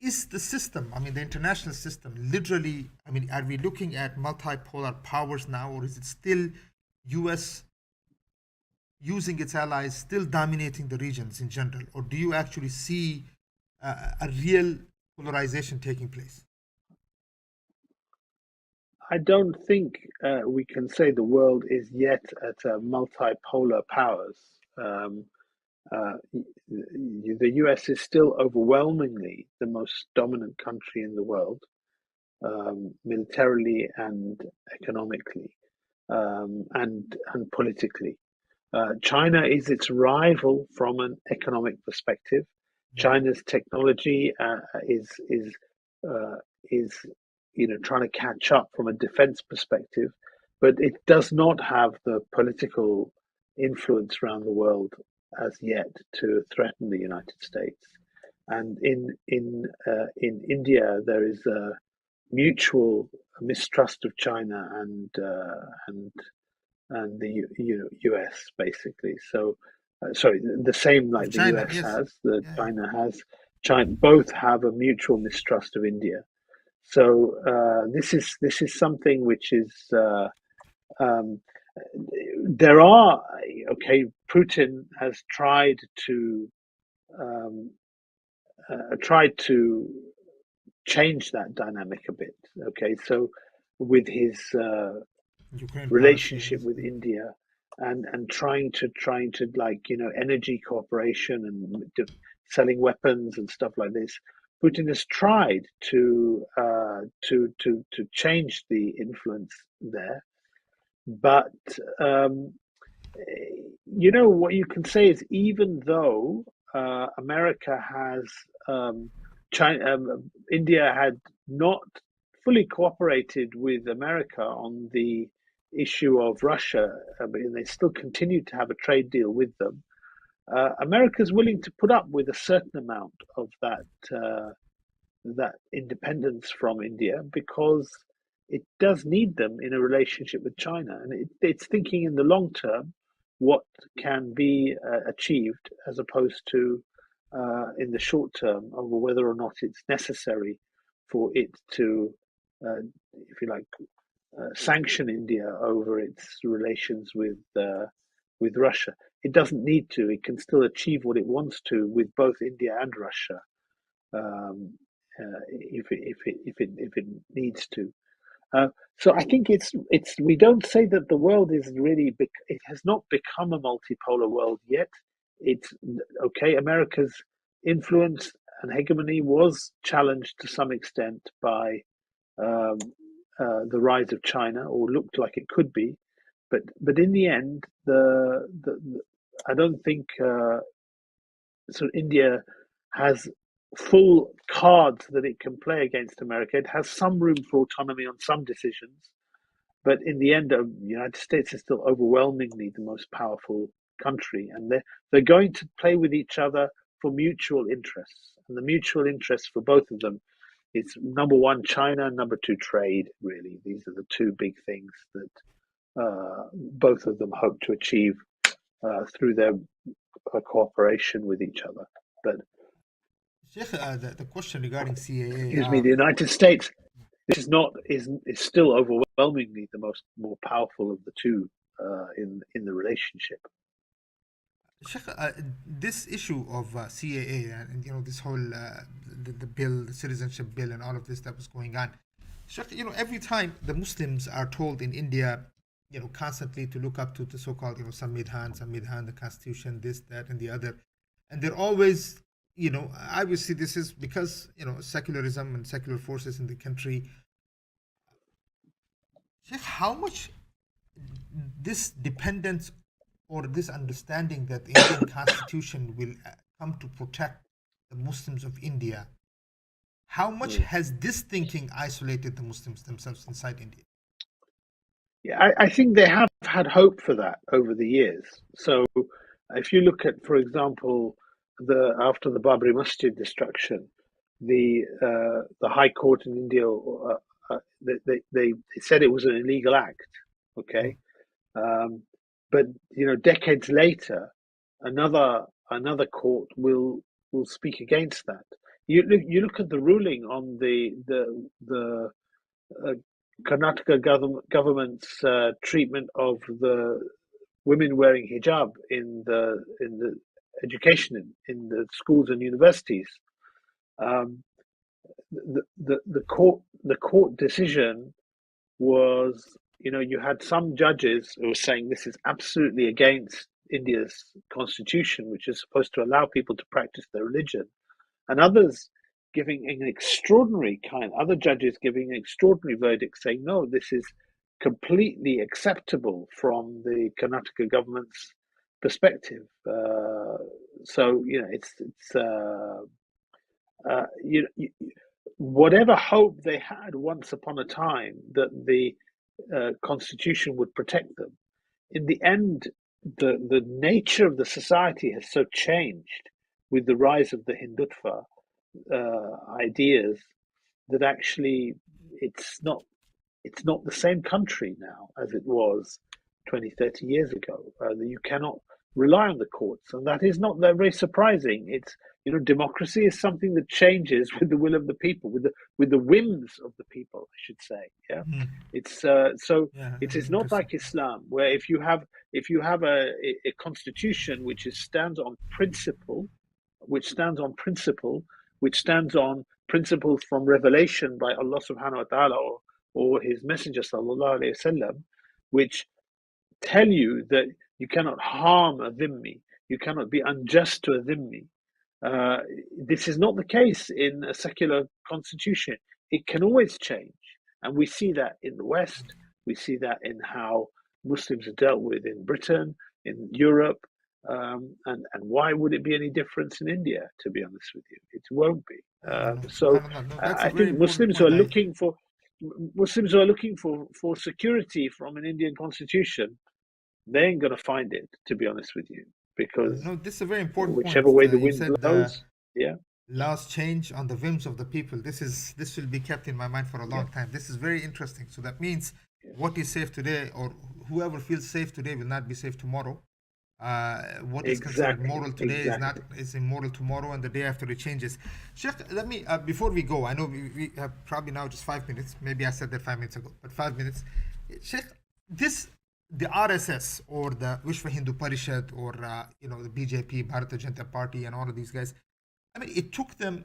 is the system, I mean the international system, literally, I mean, are we looking at multipolar powers now, or is it still US using its allies, still dominating the regions in general, or do you actually see a real polarization taking place? I don't think we can say the world is yet at multipolar powers. The US is still overwhelmingly the most dominant country in the world, militarily and economically, and politically. China is its rival from an economic perspective. China's technology is trying to catch up from a defense perspective, but it does not have the political influence around the world as yet to threaten the United States. And in India, there is a mutual mistrust of China and the US basically. So, sorry, the same like the China, US yes. has, China has. China both have a mutual mistrust of India. So this is something which is there are Putin has tried to change that dynamic a bit. Okay, so with his Ukraine relationship policy, with India and trying to energy cooperation and selling weapons and stuff like this, Putin has tried to change the influence there, but what you can say is, even though America has India had not fully cooperated with America on the issue of Russia, and they still continue to have a trade deal with them. America is willing to put up with a certain amount of that independence from India because it does need them in a relationship with China, and it's thinking in the long term what can be achieved as opposed to in the short term of whether or not it's necessary for it to, if you like, sanction India over its relations with Russia. It doesn't need to. It can still achieve what it wants to with both India and Russia, if it needs to. So I think it's we don't say that the world is really it has not become a multipolar world yet. It's okay. America's influence and hegemony was challenged to some extent by the rise of China, or looked like it could be, but in the end, I don't think so. India has full cards that it can play against America. It has some room for autonomy on some decisions, but in the end, the United States is still overwhelmingly the most powerful country, and they're going to play with each other for mutual interests, and the mutual interests for both of them is number one, China, number two, trade. Really, these are the two big things that both of them hope to achieve through their cooperation with each other. But Sheikh, the question regarding CAA. Excuse me, the United States is still overwhelmingly the more powerful of the two in the relationship. Sheikh, this issue of CAA and this whole the bill, the citizenship bill, and all of this that was going on, Sheikh, every time the Muslims are told in India, constantly to look up to the so-called Samvidhan, the Constitution, this, that, and the other, and they're always, obviously this is because secularism and secular forces in the country. Sheikh, how much this dependence or this understanding that the Indian Constitution will come to protect the Muslims of India, how much has this thinking isolated the Muslims themselves inside India? Yeah, I think they have had hope for that over the years. So if you look at, for example, after the Babri Masjid destruction, the High Court in India, they said it was an illegal act. Okay, but decades later, another court will speak against that. You look at the ruling on the Karnataka government's treatment of the women wearing hijab in the education in the schools and universities. The court decision was, you had some judges who were saying this is absolutely against India's constitution, which is supposed to allow people to practice their religion, and others giving other judges giving an extraordinary verdict saying, no, this is completely acceptable from the Karnataka government's perspective. Whatever hope they had once upon a time that the constitution would protect them, in the end, the nature of the society has so changed with the rise of the Hindutva ideas that actually it's not the same country now as it was 20, 30 years ago. You cannot rely on the courts, and that is not very surprising. It's democracy is something that changes with the will of the people, with the whims of the people, I should say. Yeah, it's it is not like Islam, where if you have a constitution which stands on principle, which stands on principles from revelation by Allah subhanahu wa ta'ala or his messenger sallallahu alayhi wasallam, which tell you that you cannot harm a dhimmi, you cannot be unjust to a dhimmi. This is not the case in a secular constitution. It can always change, and we see that in the West. We see that in how Muslims are dealt with in Britain, in Europe, and why would it be any difference in India? To be honest with you, it won't be. I think Muslims who are looking for security from an Indian constitution, they ain't going to find it, to be honest with you, because this is a very important whichever point. way the wind blows, laws change on the whims of the people. This will be kept in my mind for a long time. This is very interesting. So that means what is safe today, or whoever feels safe today, will not be safe tomorrow. What is considered moral today is immoral tomorrow, and the day after it changes. Sheikh, let me before we go, I know we have probably now just 5 minutes. Maybe I said that 5 minutes ago, but 5 minutes. Sheikh, the RSS or the Vishwa Hindu Parishad or the BJP, Bharatiya Janata Party, and all of these guys, I mean, it took them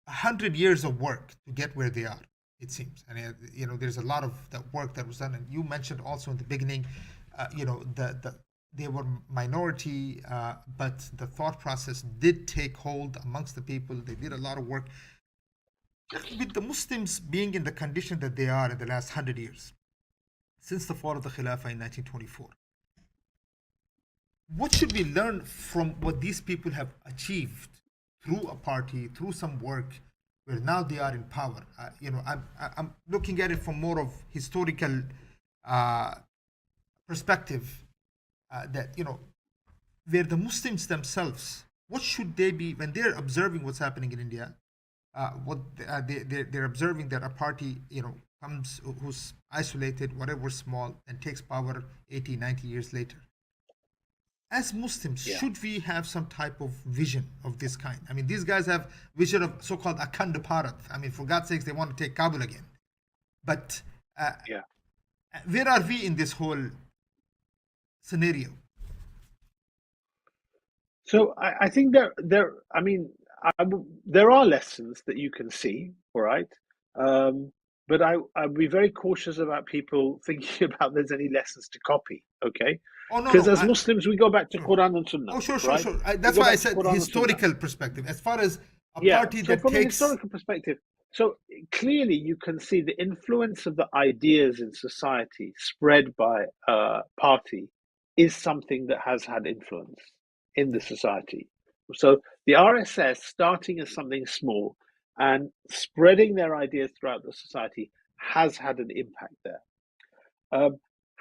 100 years of work to get where they are, it seems. And there's a lot of that work that was done. And you mentioned also in the beginning, they were minority, but the thought process did take hold amongst the people. They did a lot of work. With the Muslims being in the condition that they are in the last 100 years, since the fall of the Khilafah in 1924, what should we learn from what these people have achieved through a party, through some work, where now they are in power? I'm looking at it from more of historical perspective. That where the Muslims themselves, what should they be when they're observing what's happening in India? They're observing that a party comes who's isolated, whatever small, and takes power 80, 90 years later. As Muslims, should we have some type of vision of this kind? I mean, these guys have vision of so-called Akhand Bharat. I mean, for God's sakes, they want to take Kabul again. But where are we in this whole scenario? So I think there are lessons that you can see, all right, but I'd be very cautious about people thinking about there's any lessons to copy, okay? Because as Muslims, we go back to Quran and Sunnah. Oh, sure. We That's go why I back to said Quran and historical perspective. As far as a party so that from an takes historical perspective, so clearly you can see the influence of the ideas in society spread by a party is something that has had influence in the society. So the RSS, starting as something small and spreading their ideas throughout the society, has had an impact there.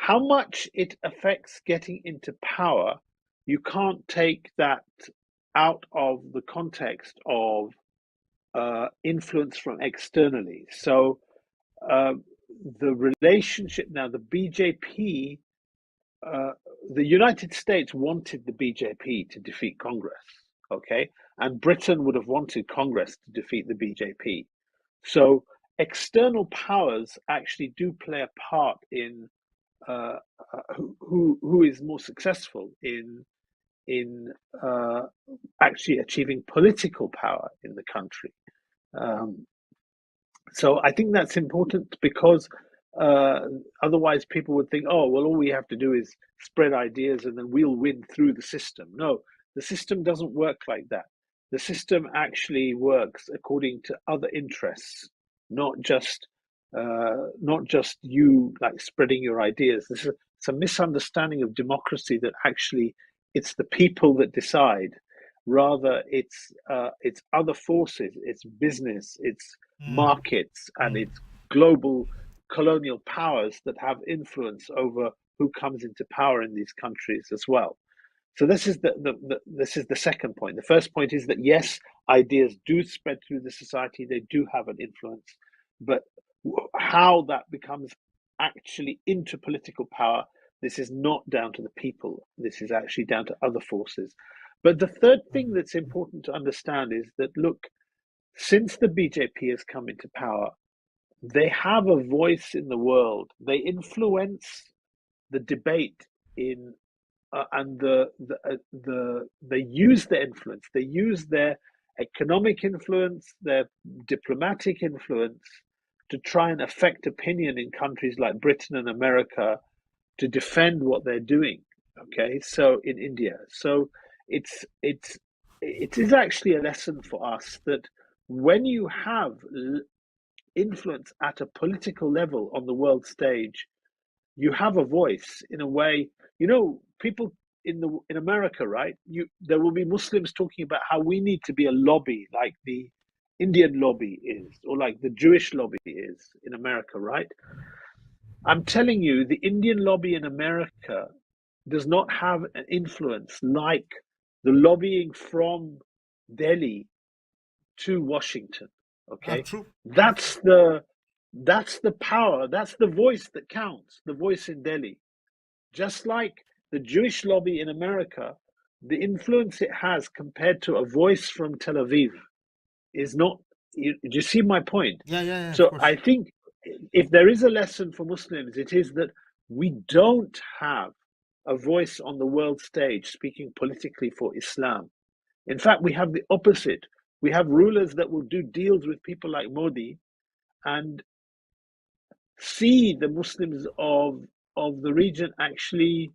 how much it affects getting into power, you can't take that out of the context of influence from externally. So the relationship now, the BJP, the United States wanted the BJP to defeat Congress, okay? And Britain would have wanted Congress to defeat the BJP. So external powers actually do play a part in who is more successful in actually achieving political power in the country. So I think that's important because otherwise people would think, oh, well, all we have to do is spread ideas and then we'll win through the system. No, the system doesn't work like that. The system actually works according to other interests, not just you like spreading your ideas. It's a misunderstanding of democracy that actually it's the people that decide. Rather, it's other forces, it's business, it's markets, and it's global colonial powers that have influence over who comes into power in these countries as well. So this is the second point. The first point is that yes, ideas do spread through the society; they do have an influence, but how that becomes actually into political power, this is not down to the people. This is actually down to other forces. But the third thing that's important to understand is that, look, since the BJP has come into power, they have a voice in the world. They influence the debate in, and they use their influence. They use their economic influence, their diplomatic influence to try and affect opinion in countries like Britain and America to defend what they're doing. Okay, so in India, so it is actually a lesson for us that when you have influence at a political level on the world stage, you have a voice in a way. You know, people in America, right? There will be Muslims talking about how we need to be a lobby like the Indian lobby is, or like the Jewish lobby is in America, right? I'm telling you, the Indian lobby in America does not have an influence like the lobbying from Delhi to Washington. Okay, True. that's the power, that's the voice that counts, the voice in Delhi. Just like the Jewish lobby in America, the influence it has compared to a voice from Tel Aviv is not. Do you see my point? Yeah. So I think if there is a lesson for Muslims, it is that we don't have a voice on the world stage speaking politically for Islam. In fact, we have the opposite. We have rulers that will do deals with people like Modi and see the Muslims of the region actually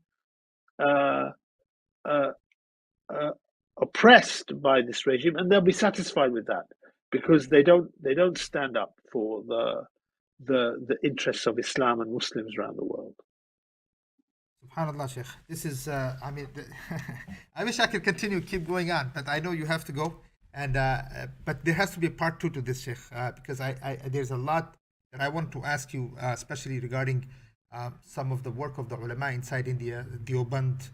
oppressed by this regime, and they'll be satisfied with that because they don't stand up for the interests of Islam and Muslims around the world. SubhanAllah, Sheikh. This is, I mean, I wish I could keep going on, but I know you have to go. And but there has to be a part 2 to this, Sheikh, because I there's a lot that I want to ask you, especially regarding some of the work of the ulama inside India, Deoband.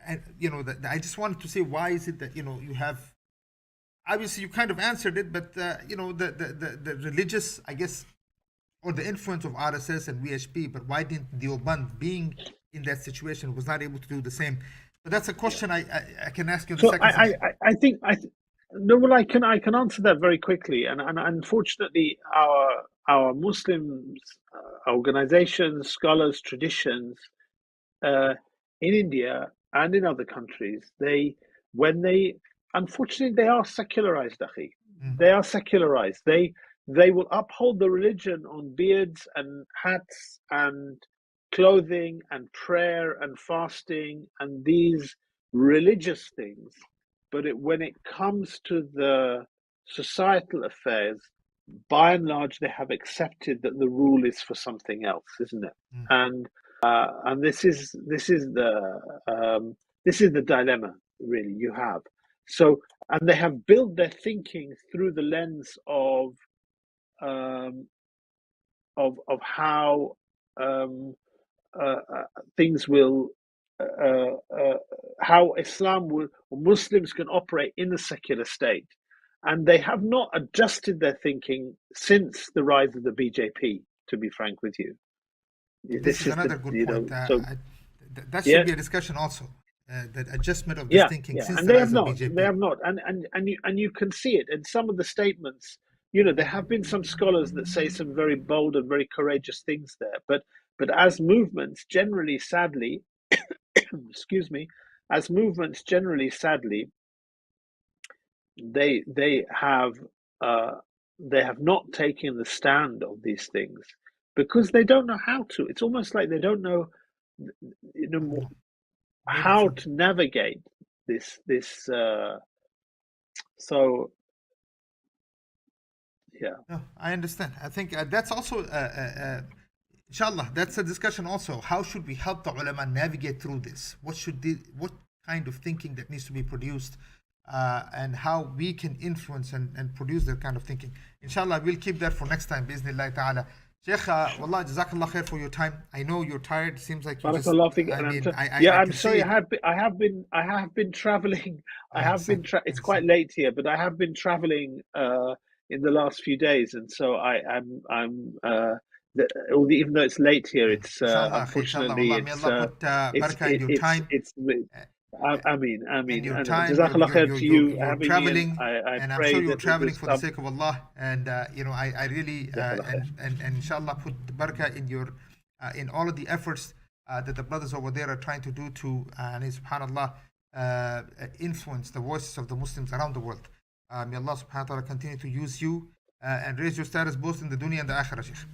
And, you know, I just wanted to say, why is it that, you know, you have, obviously you kind of answered it, but, you know, the religious, I guess, or the influence of RSS and VHP, but why didn't Deoband, being in that situation, was not able to do the same? But that's a question I can ask you in the second session. I think no, well, I can answer that very quickly, and unfortunately, our Muslims, organizations, scholars, traditions in India and in other countries, unfortunately they are secularized, Akhi. They are secularized. They will uphold the religion on beards and hats and clothing and prayer and fasting and these religious things, but when it comes to the societal affairs, by and large, they have accepted that the rule is for something else, isn't it? And this is the dilemma, really, you have. So, and they have built their thinking through the lens of how things will, how Islam will, or Muslims can operate in the secular state. And they have not adjusted their thinking since the rise of the BJP, to be frank with you. This is another good point. That should be a discussion also. The adjustment of this thinking since the rise of BJP. They have not. And you can see it in some of the statements. You know, there have been some scholars that say some very bold and very courageous things there. But as movements, generally, sadly, excuse me, as movements, generally, sadly, they have not taken the stand of these things because they don't know how to. It's almost like they don't know, how to navigate this. So, yeah. No, I understand. I think that's also, inshallah, that's a discussion also. How should we help the ulama navigate through this? What kind of thinking that needs to be produced? And how we can influence and produce that kind of thinking. Inshallah, we'll keep that for next time, bi'idhnillah ta'ala. Sheikh, wallah, jazakallah khair for your time. I know you're tired. It seems like you just, I'm sorry. I have been traveling. It's quite late here, but I have been traveling in the last few days, and so even though it's late here, it's unfortunately I mean, Jazakallah khair to you. You're traveling, and I'm sure you're traveling for the sake of Allah. And I really and inshallah put the barakah in your in all of the efforts that the brothers over there are trying to do to subhanallah influence the voices of the Muslims around the world. May Allah subhanahu wa ta'ala continue to use you and raise your status both in the dunya and the akhirah, Sheikh.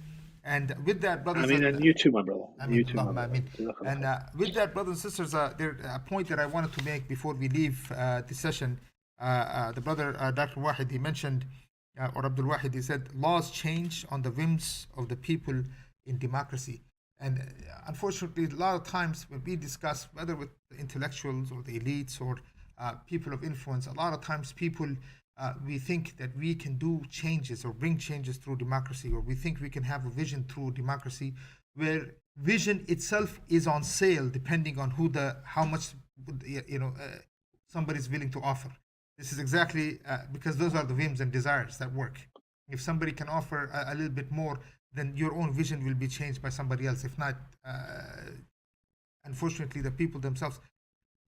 And with that, brothers, and you too, my brother. You too, my brother. And with that, brothers and sisters, there's a point that I wanted to make before we leave this session. The brother, Dr. Wahid, he mentioned, or Abdul Wahid, he said, laws change on the whims of the people in democracy. And unfortunately, a lot of times when we discuss, whether with the intellectuals or the elites or people of influence, a lot of times people, we think that we can do changes or bring changes through democracy, or we think we can have a vision through democracy, where vision itself is on sale depending on how much somebody's willing to offer. This is exactly because those are the whims and desires that work. If somebody can offer a little bit more, then your own vision will be changed by somebody else. If not, unfortunately, the people themselves.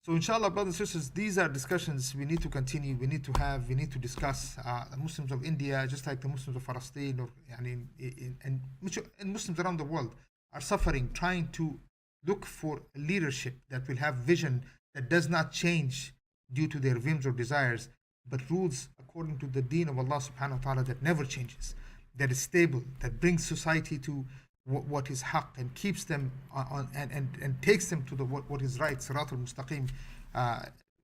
So inshallah, brothers and sisters, these are discussions we need to continue, we need to discuss. The Muslims of India, just like the Muslims of Palestine, and Muslims around the world are suffering, trying to look for leadership that will have vision that does not change due to their whims or desires, but rules according to the deen of Allah subhanahu wa ta'ala that never changes, that is stable, that brings society to what is haqq and keeps them on and takes them to what is right, Siratul Mustaqim,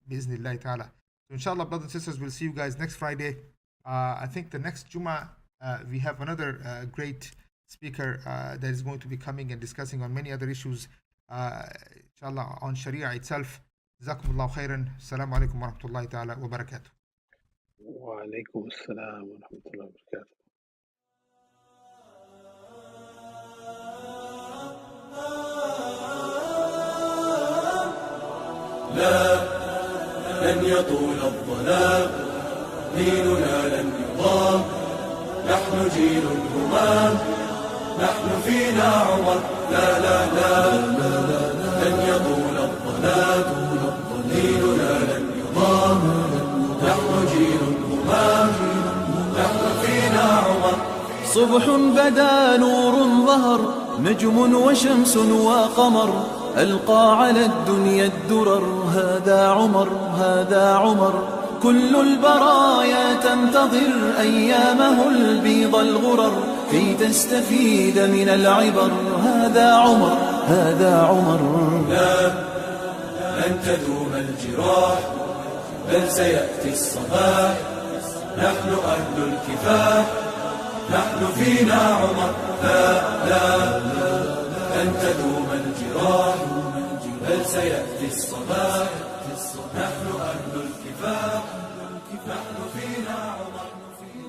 bi'iznillahi ta'ala. So inshallah, brothers and sisters, we'll see you guys next Friday. I think the next Jummah, we have another great speaker that is going to be coming and discussing on many other issues, inshallah, on Sharia itself. Jazakumullahu khairan. Assalamu alaikum wa rahmatullahi ta'ala wa barakatuh. Wa alaikum assalam wa rahmatullahi wa barakatuh. لا لن يطول الظلام، ديننا لن يضام، نحن جيل الهمام، نحن فينا عمر. لا لا لا لن يطول الظلام، ديننا لن يضام، نحن جيل الهمام، نحن فينا عمر. صبح بدا نور ظهر، نجم وشمس وقمر، ألقى على الدنيا الدرر. هذا عمر، هذا عمر، كل البرايا تنتظر أيامه البيض الغرر كي تستفيد من العبر. هذا عمر، هذا عمر. لا لن تدوم الجراح، بل سيأتي الصباح، نحن أهل الكفاح، نحن فينا عمر. لا لن تدوم الجراح، بل سيأتي الصباح، نحن أهل الكفاح، نحن فينا عمر.